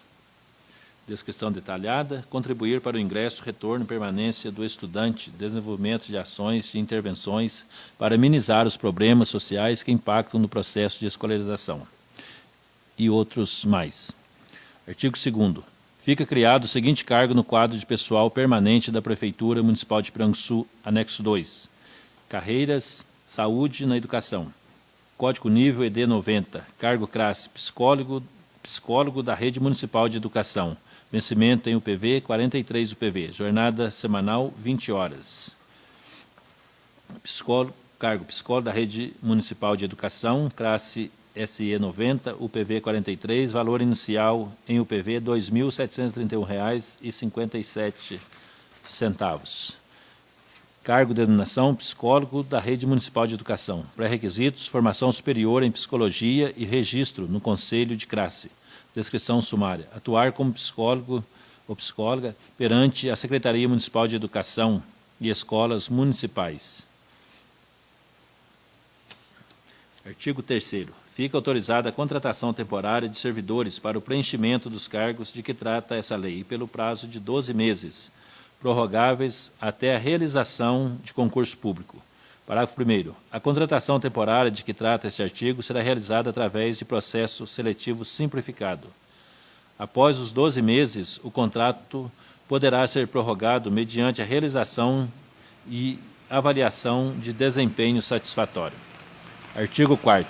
Descrição detalhada. Contribuir para o ingresso, retorno e permanência do estudante, desenvolvimento de ações e intervenções para minimizar os problemas sociais que impactam no processo de escolarização. E outros mais. Artigo 2º. Fica criado o seguinte cargo no quadro de pessoal permanente da Prefeitura Municipal de Piranguçu, anexo 2. Carreiras, saúde na educação. Código nível ED 90. Cargo classe psicólogo da rede municipal de educação. Vencimento em UPV, 43 UPV. Jornada semanal, 20 horas. Cargo psicólogo da rede municipal de educação. Classe SE 90, UPV 43, valor inicial em UPV R$ 2.731,57. Cargo de denominação psicólogo da rede municipal de educação. Pré-requisitos, formação superior em psicologia e registro no Conselho de Classe. Descrição sumária. Atuar como psicólogo ou psicóloga perante a Secretaria Municipal de Educação e escolas municipais. Artigo 3º. Fica autorizada a contratação temporária de servidores para o preenchimento dos cargos de que trata essa lei, pelo prazo de 12 meses, prorrogáveis até a realização de concurso público. Parágrafo 1º. A contratação temporária de que trata este artigo será realizada através de processo seletivo simplificado. Após os 12 meses, o contrato poderá ser prorrogado mediante a realização e avaliação de desempenho satisfatório. Artigo 4º.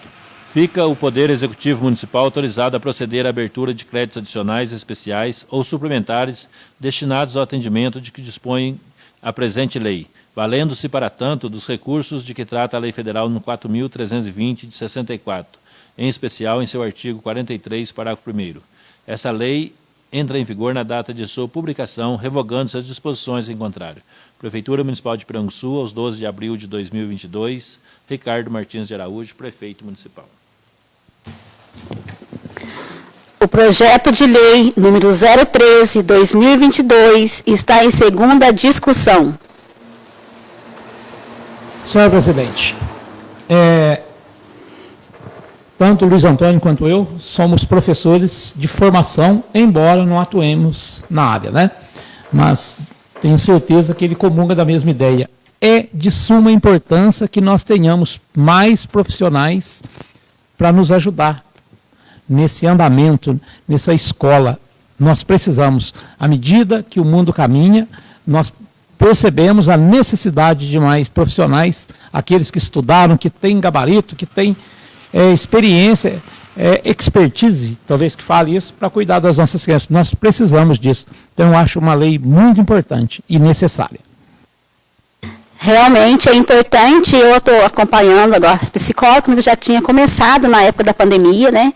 Fica o Poder Executivo Municipal autorizado a proceder à abertura de créditos adicionais especiais ou suplementares destinados ao atendimento de que dispõe a presente lei, valendo-se, para tanto, dos recursos de que trata a Lei Federal no 4.320, de 64, em especial em seu artigo 43, parágrafo 1º. Essa lei entra em vigor na data de sua publicação, revogando-se as disposições em contrário. Prefeitura Municipal de Piranguçu, aos 12 de abril de 2022, Ricardo Martins de Araújo, Prefeito Municipal. O projeto de lei número 013/2022 está em segunda discussão. Senhor presidente, tanto o Luiz Antônio quanto eu somos professores de formação, embora não atuemos na área, né? Mas tenho certeza que ele comunga da mesma ideia. É de suma importância que nós tenhamos mais profissionais para nos ajudar nesse andamento, nessa escola. Nós precisamos, à medida que o mundo caminha, nós percebemos a necessidade de mais profissionais, aqueles que estudaram, que têm gabarito, que têm experiência, expertise, talvez que fale isso, para cuidar das nossas crianças. Nós precisamos disso. Então, eu acho uma lei muito importante e necessária. Realmente é importante, eu estou acompanhando agora os psicólogos, que já tinha começado na época da pandemia, né?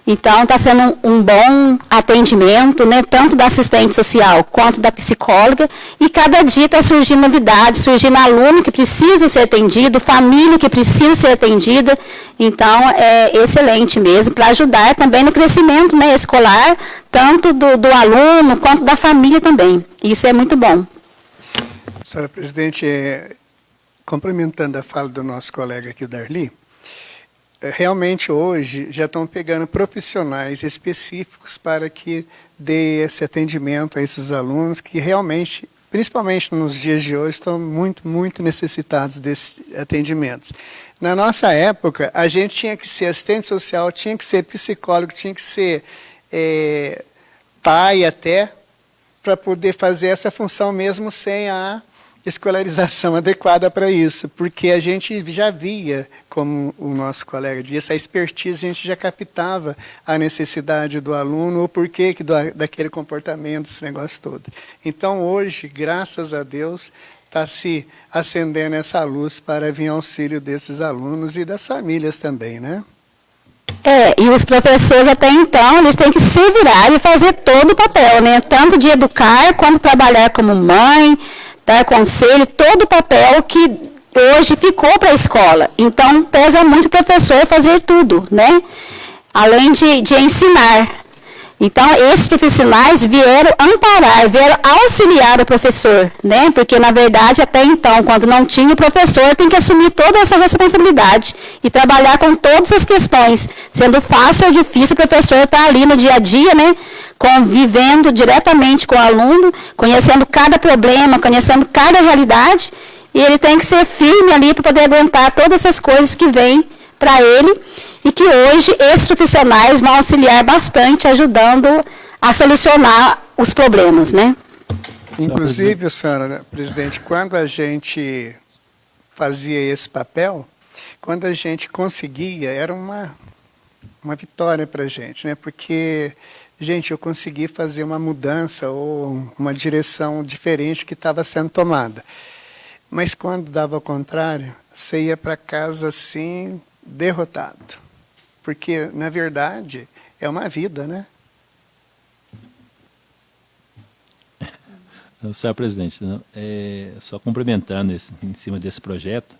Então, está sendo um bom atendimento, né, tanto da assistente social quanto da psicóloga, e cada dia está surgindo novidades, surgindo aluno que precisa ser atendido, família que precisa ser atendida. Então, é excelente mesmo, para ajudar também no crescimento, né, escolar, tanto do aluno quanto da família também. Isso é muito bom. Senhora presidente, complementando a fala do nosso colega aqui, o Darli, realmente hoje já estão pegando profissionais específicos para que dê esse atendimento a esses alunos que realmente, principalmente nos dias de hoje, estão muito, muito necessitados desses atendimentos. Na nossa época, a gente tinha que ser assistente social, tinha que ser psicólogo, tinha que ser pai até, para poder fazer essa função mesmo sem a escolarização adequada para isso, porque a gente já via, como o nosso colega disse, a expertise, a gente já captava a necessidade do aluno, o porquê daquele comportamento, esse negócio todo. Então, hoje, graças a Deus, está se acendendo essa luz para vir auxílio desses alunos e das famílias também, né? E os professores até então, eles têm que se virar e fazer todo o papel, né? Tanto de educar, quanto trabalhar como mãe, dar conselho, todo o papel que hoje ficou para a escola. Então, pesa muito o professor fazer tudo, né? Além de ensinar. Então, esses profissionais vieram amparar, vieram auxiliar o professor, né? Porque, na verdade, até então, quando não tinha o professor, tem que assumir toda essa responsabilidade e trabalhar com todas as questões. Sendo fácil ou difícil, o professor está ali no dia a dia, né? Convivendo diretamente com o aluno, conhecendo cada problema, conhecendo cada realidade, e ele tem que ser firme ali para poder aguentar todas essas coisas que vêm para ele, e que hoje esses profissionais vão auxiliar bastante, ajudando a solucionar os problemas, né? Inclusive, senhora presidente, quando a gente fazia esse papel, quando a gente conseguia, era uma vitória para a gente, né? Porque, gente, eu consegui fazer uma mudança ou uma direção diferente que estava sendo tomada. Mas quando dava ao contrário, você ia para casa assim, derrotado. Porque, na verdade, é uma vida, né? Senhor presidente, só complementando em cima desse projeto,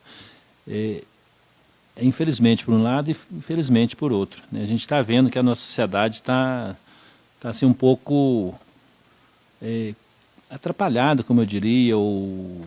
infelizmente por um lado e infelizmente por outro, né? A gente está vendo que a nossa sociedade está assim, um pouco atrapalhada, como eu diria, ou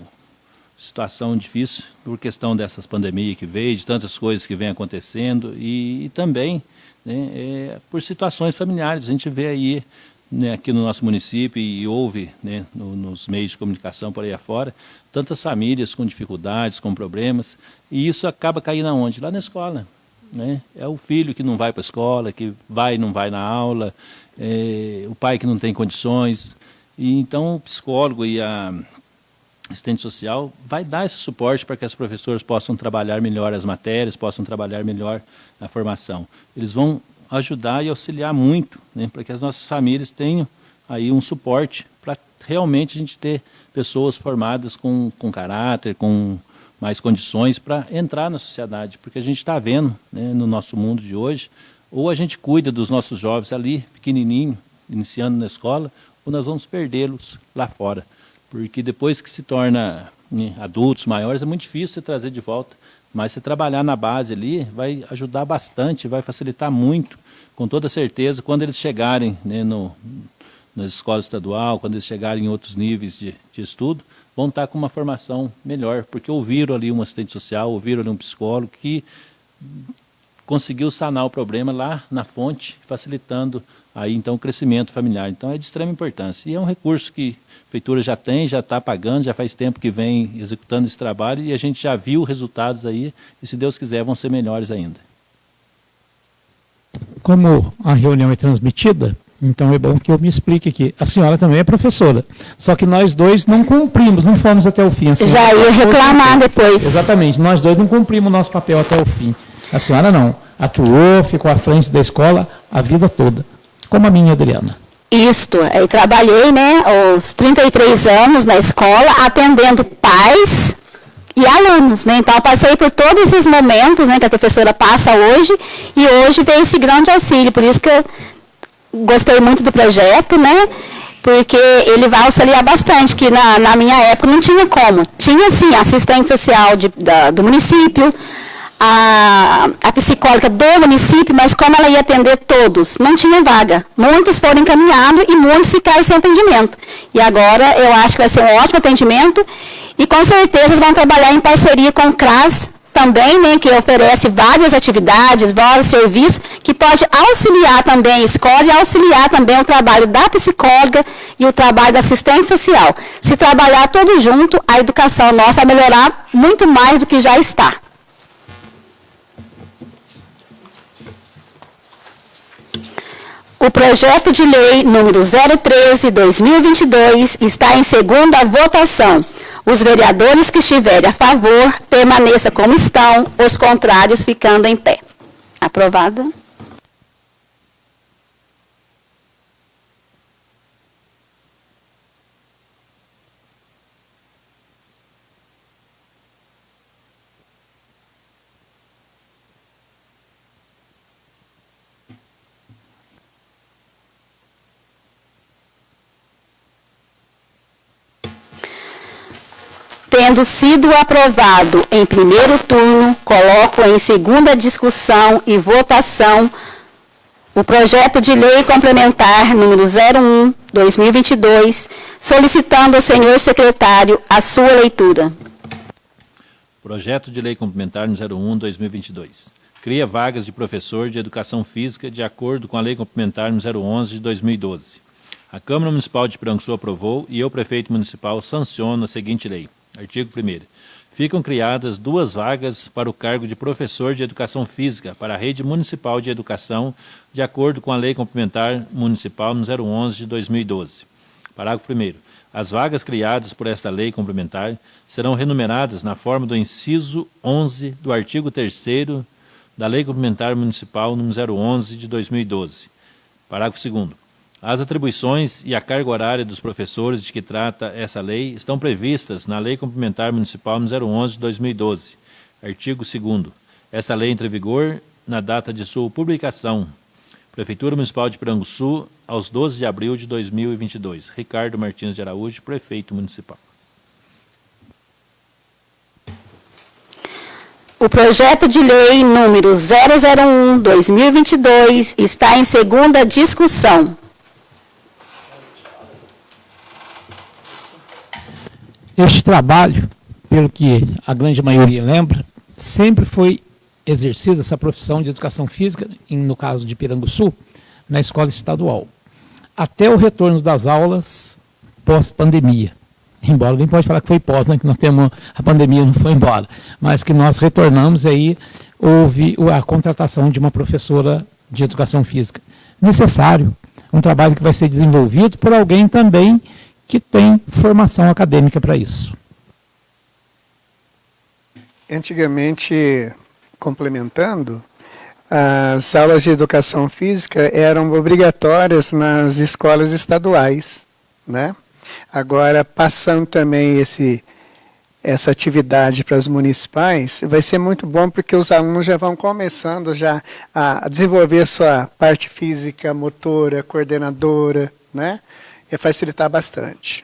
situação difícil por questão dessas pandemias que veio, de tantas coisas que vêm acontecendo e também, né, por situações familiares. A gente vê aí né, aqui no nosso município e houve, né, nos meios de comunicação por aí afora, tantas famílias com dificuldades, com problemas, e isso acaba caindo aonde? Lá na escola. Né? É o filho que não vai para a escola, que vai e não vai na aula, o pai que não tem condições. E então o psicólogo e a assistente social vai dar esse suporte para que as professoras possam trabalhar melhor as matérias, possam trabalhar melhor a formação. Eles vão ajudar e auxiliar muito, né, para que as nossas famílias tenham aí um suporte para realmente a gente ter pessoas formadas com caráter, com mais condições para entrar na sociedade, porque a gente está vendo, né, no nosso mundo de hoje, ou a gente cuida dos nossos jovens ali, pequenininho, iniciando na escola, ou nós vamos perdê-los lá fora, porque depois que se torna, né, adultos maiores, é muito difícil você trazer de volta. Mas se trabalhar na base ali, vai ajudar bastante, vai facilitar muito, com toda certeza, quando eles chegarem, né, na escola estadual, quando eles chegarem em outros níveis de estudo, vão estar com uma formação melhor, porque ouviram ali um assistente social, ouviram ali um psicólogo que conseguiu sanar o problema lá na fonte, facilitando aí então o crescimento familiar. Então é de extrema importância. E é um recurso que a prefeitura já tem, já está pagando, já faz tempo que vem executando esse trabalho e a gente já viu resultados aí e, se Deus quiser, vão ser melhores ainda. Como a reunião é transmitida, então é bom que eu me explique aqui. A senhora também é professora, só que nós dois não cumprimos, não fomos até o fim. Já ia reclamar depois. Exatamente, nós dois não cumprimos o nosso papel até o fim. A senhora não, atuou, ficou à frente da escola a vida toda, como a minha Adriana. Isto, eu trabalhei, né, aos 33 anos na escola, atendendo pais e alunos, né, então eu passei por todos esses momentos, né, que a professora passa hoje, e hoje veio esse grande auxílio, por isso que eu gostei muito do projeto, né, porque ele vai auxiliar bastante, que na minha época não tinha como. Tinha, sim, assistente social do município, a psicóloga do município, mas como ela ia atender todos, não tinha vaga. Muitos foram encaminhados e muitos ficaram sem atendimento. E agora eu acho que vai ser um ótimo atendimento e com certeza vão trabalhar em parceria com o CRAS também, né, que oferece várias atividades, vários serviços, que pode auxiliar também a escola e auxiliar também o trabalho da psicóloga e o trabalho da assistente social. Se trabalhar todos junto, a educação nossa vai melhorar muito mais do que já está. O projeto de lei número 013/2022 está em segunda votação. Os vereadores que estiverem a favor, permaneçam como estão, os contrários ficando em pé. Aprovada. Tendo sido aprovado em primeiro turno, coloco em segunda discussão e votação o projeto de lei complementar número 01/2022, solicitando ao senhor secretário a sua leitura. Projeto de lei complementar número 01/2022. Cria vagas de professor de educação física de acordo com a lei complementar número 011/2012. A Câmara Municipal de Piranguçu aprovou e eu, prefeito municipal, sanciono a seguinte lei. Artigo 1º. Ficam criadas 2 vagas para o cargo de professor de educação física para a rede municipal de educação, de acordo com a Lei Complementar Municipal número 011/2012. Parágrafo 1º. As vagas criadas por esta lei complementar serão renumeradas na forma do inciso 11 do artigo 3º da Lei Complementar Municipal número 011/2012. Parágrafo 2º. As atribuições e a carga horária dos professores de que trata essa lei estão previstas na Lei Complementar Municipal número 011/2012. Artigo 2º. Esta lei entra em vigor na data de sua publicação. Prefeitura Municipal de Piranguçu, aos 12 de abril de 2022. Ricardo Martins de Araújo, prefeito municipal. O projeto de lei número 001/2022 está em segunda discussão. Este trabalho, pelo que a grande maioria lembra, sempre foi exercida essa profissão de educação física, no caso de Piranguçu, na escola estadual. até o retorno das aulas pós-pandemia. Embora ninguém pode falar que foi pós, né, que nós temos a pandemia, não foi embora, mas que nós retornamos e aí houve a contratação de uma professora de educação física. Necessário, um trabalho que vai ser desenvolvido por alguém também que tem formação acadêmica para isso. Antigamente, complementando, as aulas de educação física eram obrigatórias nas escolas estaduais, né? Agora, passando também essa atividade para as municipais, vai ser muito bom porque os alunos já vão começando já a desenvolver sua parte física, motora, coordenadora, né? E facilitar bastante.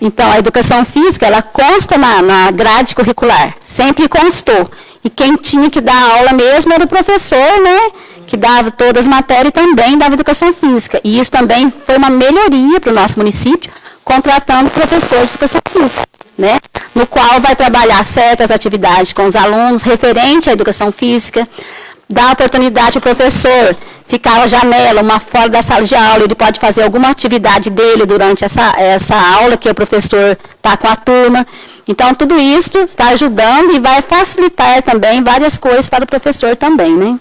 Então, a educação física, ela consta na grade curricular, sempre constou. E quem tinha que dar aula mesmo era o professor, né? Que dava todas as matérias e também dava educação física. E isso também foi uma melhoria para o nosso município, contratando professor de educação física, né? No qual vai trabalhar certas atividades com os alunos referente à educação física, dá oportunidade ao professor ficar à janela, uma fora da sala de aula, ele pode fazer alguma atividade dele durante essa aula que o professor está com a turma. Então, tudo isso está ajudando e vai facilitar também várias coisas para o professor também, né?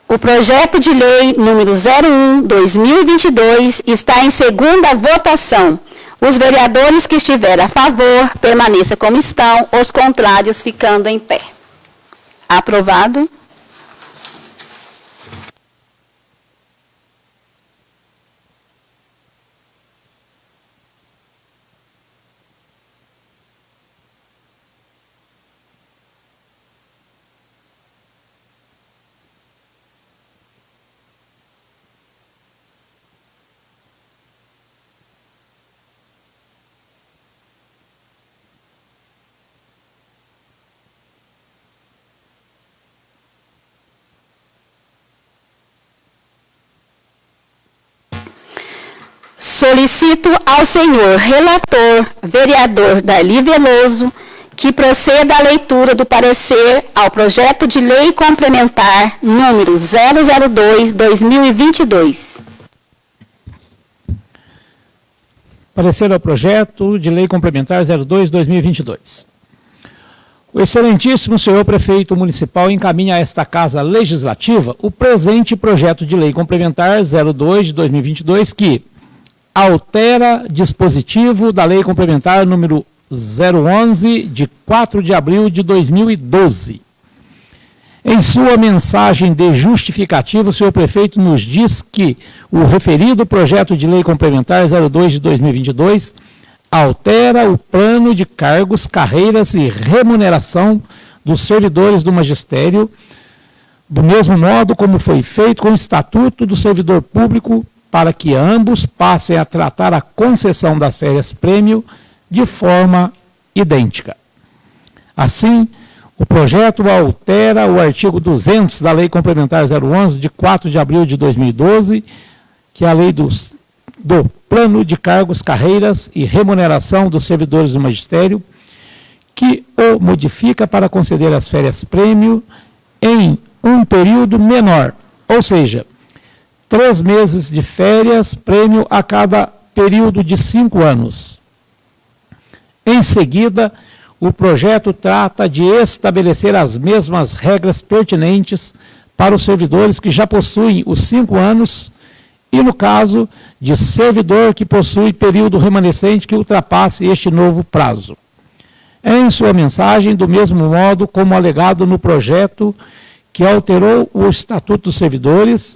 O projeto de lei número 01/2022 está em segunda votação. Os vereadores que estiverem a favor, permaneçam como estão, os contrários ficando em pé. Aprovado. Solicito ao senhor relator, vereador Darli Veloso, que proceda à leitura do parecer ao projeto de lei complementar número 002/2022. Parecer ao projeto de lei complementar 02/2022. O excelentíssimo senhor prefeito municipal encaminha a esta Casa Legislativa o presente projeto de lei complementar 02/2022 que altera dispositivo da Lei Complementar número 011, de 4 de abril de 2012. Em sua mensagem de justificativo, o senhor prefeito nos diz que o referido projeto de Lei Complementar 02 de 2022 altera o plano de cargos, carreiras e remuneração dos servidores do magistério, do mesmo modo como foi feito com o Estatuto do Servidor Público, para que ambos passem a tratar a concessão das férias-prêmio de forma idêntica. Assim, o projeto altera o artigo 200 da Lei Complementar 011, de 4 de abril de 2012, que é a lei do Plano de Cargos, Carreiras e Remuneração dos Servidores do Magistério, que o modifica para conceder as férias-prêmio em um período menor, ou seja, 3 meses de férias, prêmio a cada período de 5 anos. Em seguida, o projeto trata de estabelecer as mesmas regras pertinentes para os servidores que já possuem os 5 anos e, no caso de servidor que possui período remanescente que ultrapasse este novo prazo. Em sua mensagem, do mesmo modo como alegado no projeto que alterou o Estatuto dos Servidores,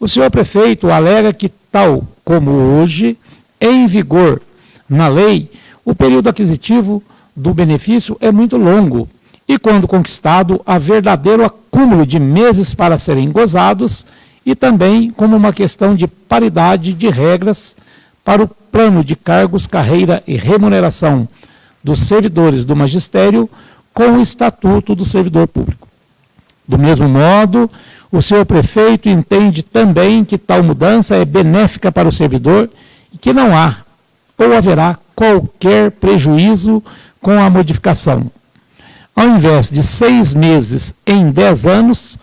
o senhor prefeito alega que, tal como hoje, em vigor na lei, o período aquisitivo do benefício é muito longo e, quando conquistado, há verdadeiro acúmulo de meses para serem gozados e também como uma questão de paridade de regras para o plano de cargos, carreira e remuneração dos servidores do magistério com o Estatuto do Servidor Público. Do mesmo modo, o senhor prefeito entende também que tal mudança é benéfica para o servidor e que não há ou haverá qualquer prejuízo com a modificação. Ao invés de 6 meses em 10 anos,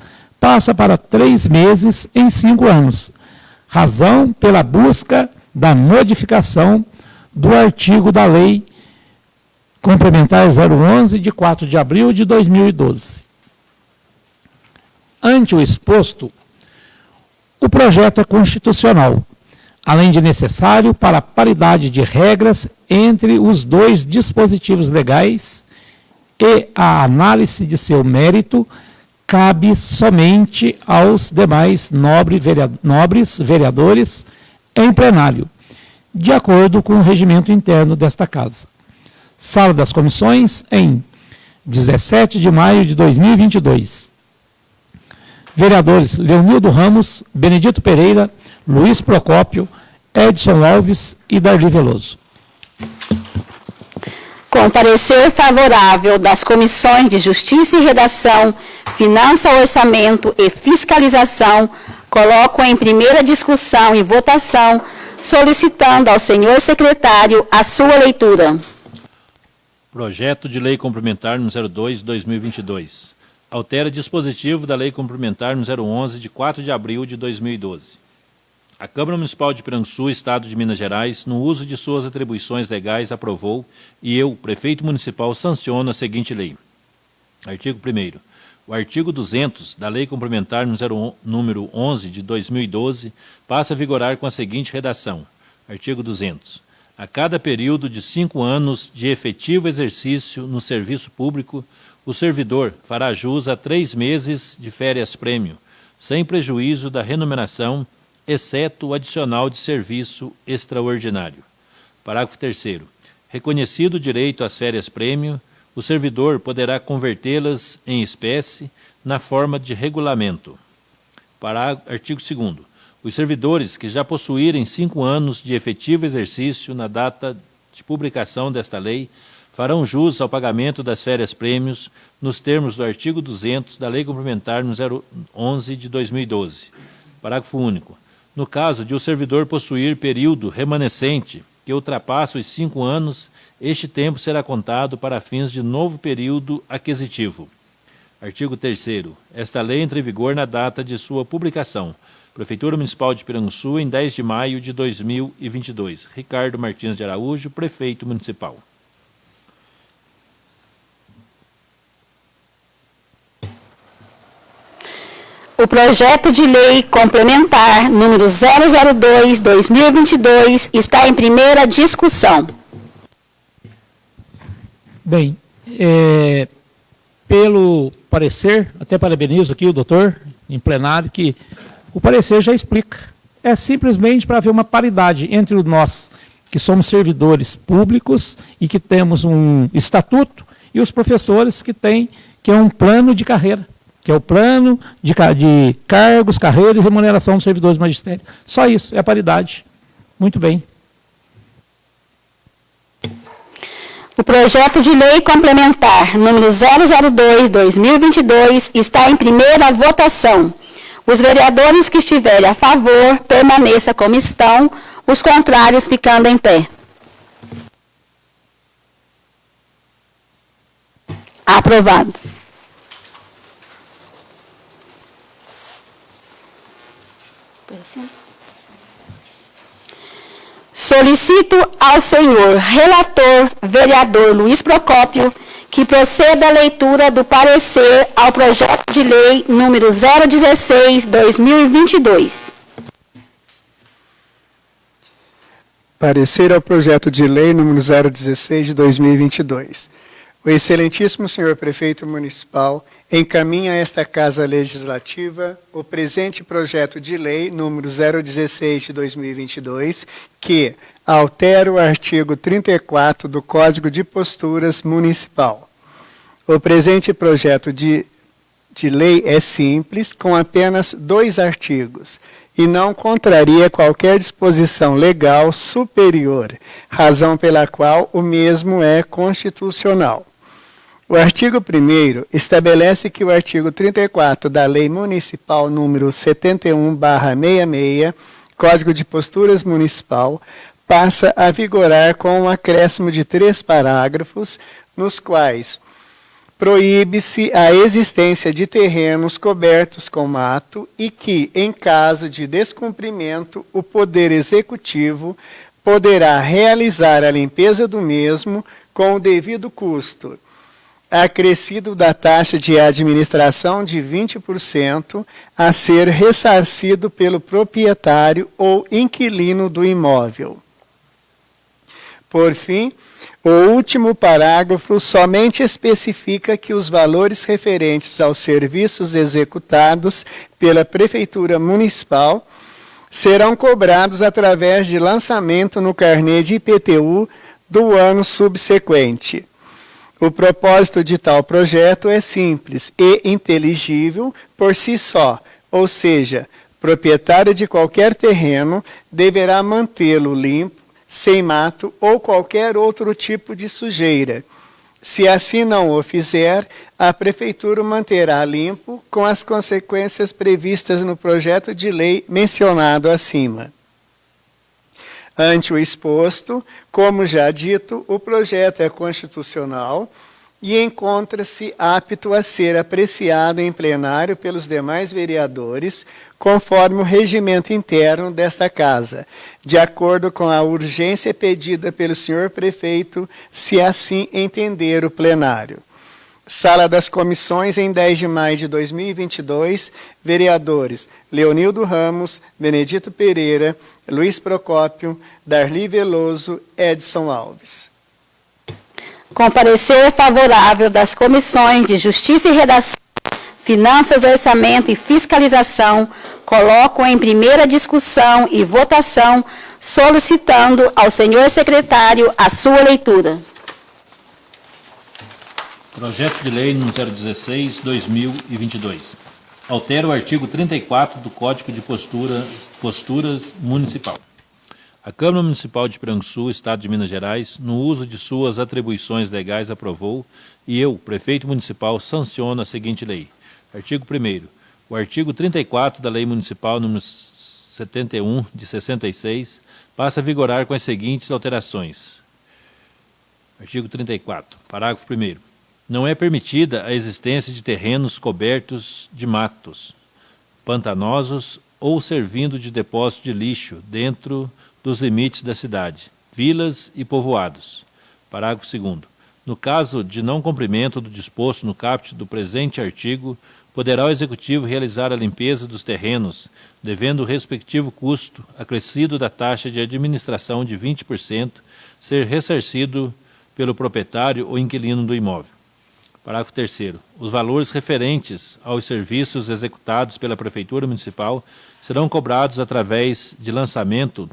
passa para 3 meses em 5 anos, razão pela busca da modificação do artigo da Lei Complementar 011, de 4 de abril de 2012. Ante o exposto, o projeto é constitucional, além de necessário para a paridade de regras entre os dois dispositivos legais e a análise de seu mérito cabe somente aos demais nobres vereadores em plenário, de acordo com o regimento interno desta Casa. Sala das Comissões, em 17 de maio de 2022. Vereadores Leonildo Ramos, Benedito Pereira, Luiz Procópio, Edson Alves e Darli Veloso. Com parecer favorável das comissões de Justiça e Redação, Finança, Orçamento e Fiscalização, coloco em primeira discussão e votação, solicitando ao senhor secretário a sua leitura. Projeto de Lei Complementar número 02/2022. Altera dispositivo da Lei Complementar número 011, de 4 de abril de 2012. A Câmara Municipal de Piranguçu, Estado de Minas Gerais, no uso de suas atribuições legais, aprovou e eu, prefeito municipal, sanciono a seguinte lei. Artigo 1º. O artigo 200 da Lei Complementar número 11 de 2012 passa a vigorar com a seguinte redação. Artigo 200. A cada período de 5 anos de efetivo exercício no serviço público, o servidor fará jus a 3 meses de férias-prêmio, sem prejuízo da remuneração, exceto o adicional de serviço extraordinário. Parágrafo 3º. Reconhecido o direito às férias-prêmio, o servidor poderá convertê-las em espécie na forma de regulamento. Artigo 2º. Os servidores que já possuírem 5 anos de efetivo exercício na data de publicação desta lei farão jus ao pagamento das férias-prêmios nos termos do artigo 200 da Lei Complementar número 011 de 2012. Parágrafo único. No caso de o servidor possuir período remanescente que ultrapassa os 5 anos, este tempo será contado para fins de novo período aquisitivo. Artigo 3º. Esta lei entra em vigor na data de sua publicação. Prefeitura Municipal de Piranguçu, em 10 de maio de 2022. Ricardo Martins de Araújo, Prefeito Municipal. O projeto de lei complementar número 002/2022 está em primeira discussão. Bem, pelo parecer, até parabenizo aqui o doutor, em plenário, que o parecer já explica. É simplesmente para haver uma paridade entre nós, que somos servidores públicos e que temos um estatuto, e os professores que é um plano de carreira, que é o plano de cargos, carreira e remuneração dos servidores do magistério. Só isso, é a paridade. Muito bem. O projeto de lei complementar número 002/2022 está em primeira votação. Os vereadores que estiverem a favor, permaneça como estão, os contrários ficando em pé. Aprovado. Solicito ao senhor relator, vereador Luiz Procópio, que proceda a leitura do parecer ao projeto de lei número 016/2022. Parecer ao projeto de lei número 016 de 2022. O excelentíssimo senhor prefeito municipal encaminha a esta Casa Legislativa o presente projeto de lei número 016 de 2022, que altera o artigo 34 do Código de Posturas Municipal. O presente projeto de lei é simples, com apenas 2 artigos, e não contraria qualquer disposição legal superior, razão pela qual o mesmo é constitucional. O artigo 1º estabelece que o artigo 34 da Lei Municipal número 71/66, Código de Posturas Municipal, passa a vigorar com um acréscimo de 3 parágrafos, nos quais proíbe-se a existência de terrenos cobertos com mato e que, em caso de descumprimento, o Poder Executivo poderá realizar a limpeza do mesmo com o devido custo, acrescido da taxa de administração de 20% a ser ressarcido pelo proprietário ou inquilino do imóvel. Por fim, o último parágrafo somente especifica que os valores referentes aos serviços executados pela Prefeitura Municipal serão cobrados através de lançamento no carnê de IPTU do ano subsequente. O propósito de tal projeto é simples e inteligível por si só, ou seja, proprietário de qualquer terreno deverá mantê-lo limpo, sem mato ou qualquer outro tipo de sujeira. Se assim não o fizer, a Prefeitura manterá limpo com as consequências previstas no projeto de lei mencionado acima. Ante o exposto, como já dito, o projeto é constitucional e encontra-se apto a ser apreciado em plenário pelos demais vereadores, conforme o regimento interno desta Casa, de acordo com a urgência pedida pelo senhor prefeito, se assim entender o plenário. Sala das Comissões, em 10 de maio de 2022, vereadores Leonildo Ramos, Benedito Pereira, Luiz Procópio, Darli Veloso, Edson Alves. Com parecer favorável das comissões de Justiça e Redação, Finanças, Orçamento e Fiscalização, coloco em primeira discussão e votação, solicitando ao senhor secretário a sua leitura. Projeto de Lei número 016/2022. Altera o artigo 34 do Código de Posturas Municipal. A Câmara Municipal de Piranguçu, Estado de Minas Gerais, no uso de suas atribuições legais, aprovou e eu, prefeito municipal, sanciono a seguinte lei. Artigo 1º. O artigo 34 da Lei Municipal número 71, de 66, passa a vigorar com as seguintes alterações. Artigo 34. Parágrafo 1º. Não é permitida a existência de terrenos cobertos de matos, pantanosos ou servindo de depósito de lixo dentro dos limites da cidade, vilas e povoados. Parágrafo 2º. No caso de não cumprimento do disposto no caput do presente artigo, poderá o Executivo realizar a limpeza dos terrenos, devendo o respectivo custo, acrescido da taxa de administração de 20%, ser ressarcido pelo proprietário ou inquilino do imóvel. Parágrafo 3º. Os valores referentes aos serviços executados pela Prefeitura Municipal serão cobrados através de lançamento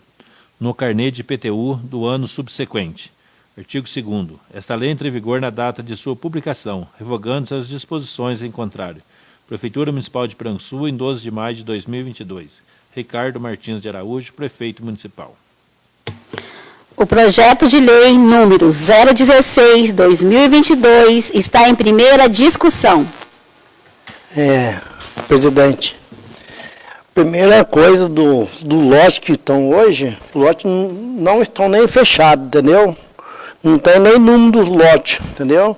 no carnê de IPTU do ano subsequente. Artigo 2º. Esta lei entra em vigor na data de sua publicação, revogando-se as disposições em contrário. Prefeitura Municipal de Piranguçu, em 12 de maio de 2022. Ricardo Martins de Araújo, Prefeito Municipal. O projeto de lei número 016/2022 está em primeira discussão. Presidente, primeira coisa do lote que estão hoje, os lotes não estão nem fechados, entendeu? Não tem nem número dos lotes, entendeu?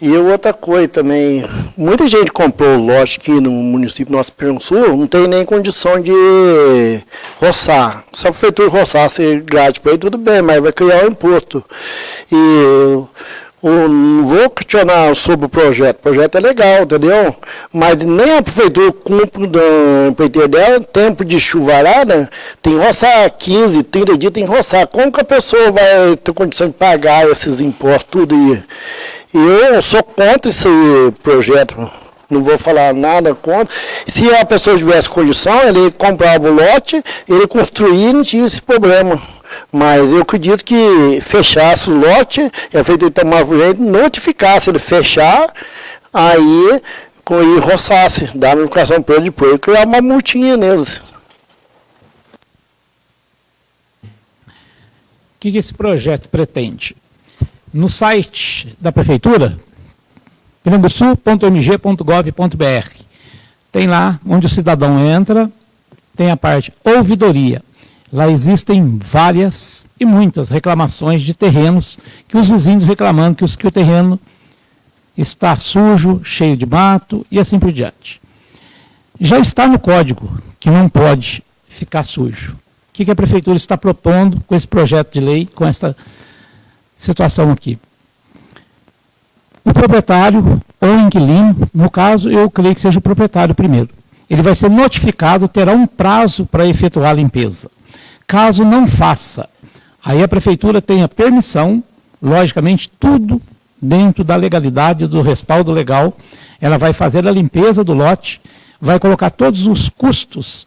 E outra coisa também, muita gente comprou lote aqui no município nosso Piranguçu, não tem nem condição de roçar. Se a prefeitura roçar, ser grátis para ele, tudo bem, mas vai criar um imposto. E não vou questionar sobre o projeto é legal, entendeu? Mas nem a prefeitura cumpre da empreiteira dela, tempo de chuvarada, tem que roçar 15, 30 dias, tem que roçar. Como que a pessoa vai ter condição de pagar esses impostos, tudo aí? Eu sou contra esse projeto, não vou falar nada contra. Se a pessoa tivesse condição, ele comprava o lote, ele construía e não tinha esse problema. Mas eu acredito que fechasse o lote, a prefeitura tomava o jeito, notificasse ele fechar, aí ele roçasse, dar notificação para ele depois, criar uma multinha neles. O que esse projeto pretende? No site da Prefeitura, piranguçu.mg.gov.br, tem lá onde o cidadão entra, tem a parte ouvidoria. Lá existem várias e muitas reclamações de terrenos que os vizinhos reclamando que o terreno está sujo, cheio de mato e assim por diante. Já está no código que não pode ficar sujo. O que a prefeitura está propondo com esse projeto de lei, com esta situação aqui? O proprietário ou o inquilino, no caso, eu creio que seja o proprietário primeiro, ele vai ser notificado, terá um prazo para efetuar a limpeza. Caso não faça, aí a prefeitura tem a permissão, logicamente, tudo dentro da legalidade, do respaldo legal, ela vai fazer a limpeza do lote, vai colocar todos os custos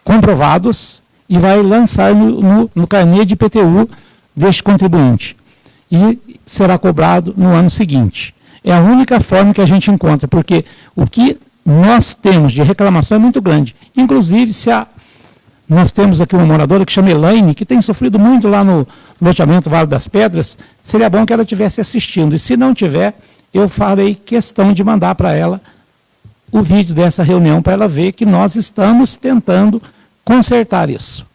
comprovados e vai lançar no carnê de IPTU deste contribuinte. E será cobrado no ano seguinte. É a única forma que a gente encontra, porque o que nós temos de reclamação é muito grande. Inclusive, nós temos aqui uma moradora que chama Elaine, que tem sofrido muito lá no loteamento Vale das Pedras, seria bom que ela estivesse assistindo. E se não tiver, eu farei questão de mandar para ela o vídeo dessa reunião, para ela ver que nós estamos tentando consertar isso.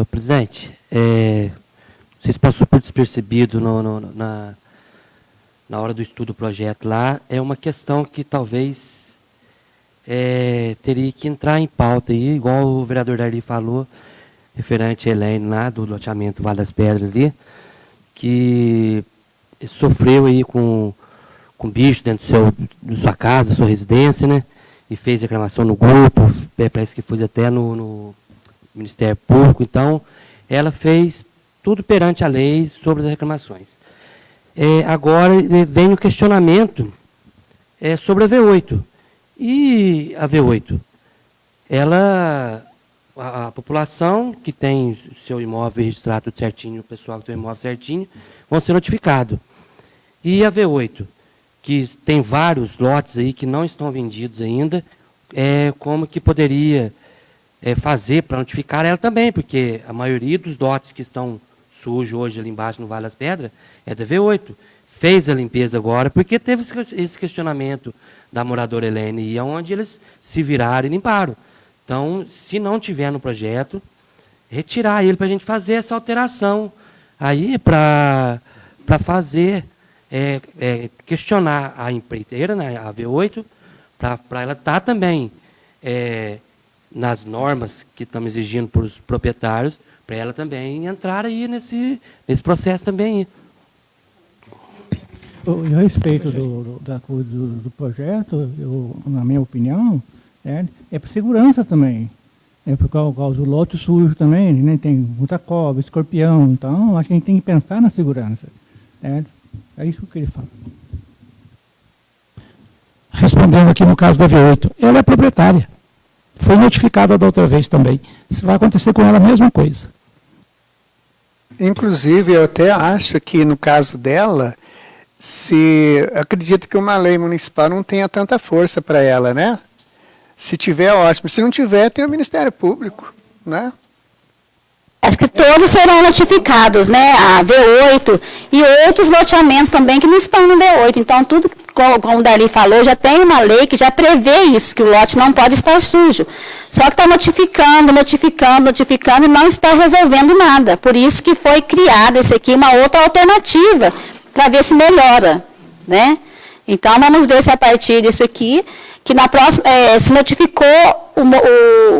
Presidente, vocês passou por despercebido na hora do estudo do projeto lá, é uma questão que talvez teria que entrar em pauta aí, igual o vereador Darli falou, referente a Helene lá, do loteamento Vale das Pedras ali, que sofreu aí com bicho dentro da sua casa, sua residência, né? E fez reclamação no grupo, parece que foi até no Ministério Público. Então, ela fez tudo perante a lei sobre as reclamações. Agora vem o questionamento sobre a V8. E a V8? A população que tem seu imóvel registrado tudo certinho, o pessoal que tem o imóvel certinho, vão ser notificados. E a V8? Que tem vários lotes aí que não estão vendidos ainda, como que poderia fazer para notificar ela também, porque a maioria dos lotes que estão sujos hoje ali embaixo no Vale das Pedras é da V8. Fez a limpeza agora, porque teve esse questionamento da moradora Helene, e onde eles se viraram e limparam. Então, se não tiver no projeto, retirar ele para a gente fazer essa alteração aí para fazer... questionar a empreiteira, né, a V8, para ela estar também nas normas que estamos exigindo para os proprietários, para ela também entrar aí nesse processo também. Eu respeito do projeto, na minha opinião, é para segurança também. É por causa do lote sujo também, né, tem muita cobra, escorpião, então acho que a gente tem que pensar na segurança. É isso que ele fala. Respondendo aqui no caso da V8, ela é proprietária. Foi notificada da outra vez também. Isso vai acontecer com ela a mesma coisa. Inclusive, eu até acho que no caso dela, acredito que uma lei municipal não tenha tanta força para ela, né? Se tiver, ótimo. Se não tiver, tem o Ministério Público, né? Acho que todos serão notificados, né? A V8 e outros loteamentos também que não estão no V8. Então, tudo, como o Darli falou, já tem uma lei que já prevê isso, que o lote não pode estar sujo. Só que está notificando e não está resolvendo nada. Por isso que foi criada esse aqui, uma outra alternativa, para ver se melhora, né? Então, vamos ver se a partir disso aqui, que na próxima, se notificou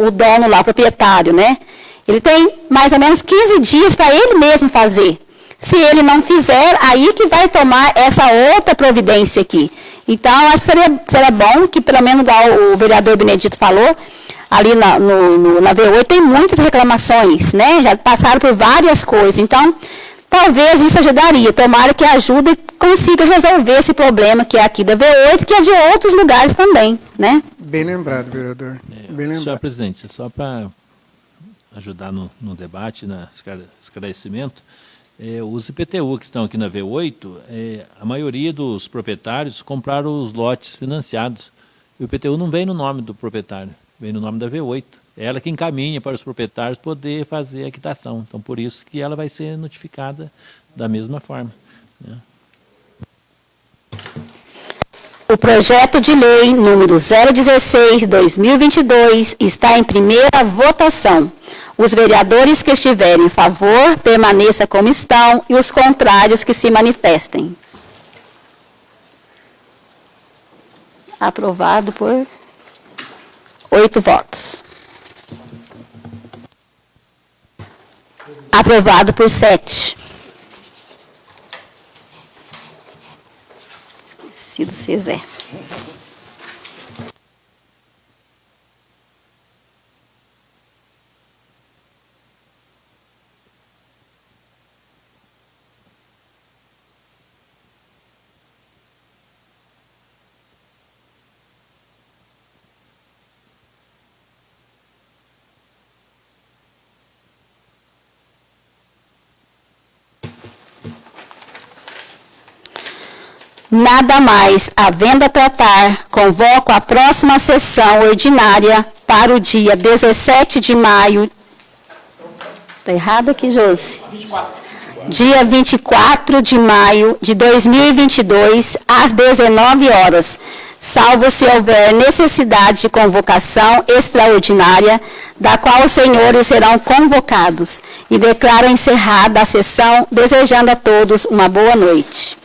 o dono lá, o proprietário, né? Ele tem mais ou menos 15 dias para ele mesmo fazer. Se ele não fizer, aí que vai tomar essa outra providência aqui. Então, acho que seria bom que, pelo menos, igual o vereador Benedito falou, ali na V8 tem muitas reclamações, né? Já passaram por várias coisas. Então, talvez isso ajudaria. Tomara que ajude e consiga resolver esse problema que é aqui da V8, que é de outros lugares também, né? Bem lembrado, vereador. Bem lembrado. Senhor presidente, só para ajudar no debate, no esclarecimento, os IPTU que estão aqui na V8, a maioria dos proprietários compraram os lotes financiados. E o IPTU não vem no nome do proprietário, vem no nome da V8. É ela que encaminha para os proprietários poder fazer a quitação. Então, por isso que ela vai ser notificada da mesma forma, né? O projeto de lei número 016/2022 está em primeira votação. Os vereadores que estiverem em favor, permaneça como estão, e os contrários que se manifestem. Aprovado por 8 votos. Aprovado por 7. Esqueci do Cezé. Nada mais havendo a tratar, convoco a próxima sessão ordinária para o dia 17 de maio. Está errado aqui, Josi? 24. Dia 24 de maio de 2022, às 19 horas, salvo se houver necessidade de convocação extraordinária, da qual os senhores serão convocados. E declaro encerrada a sessão, desejando a todos uma boa noite.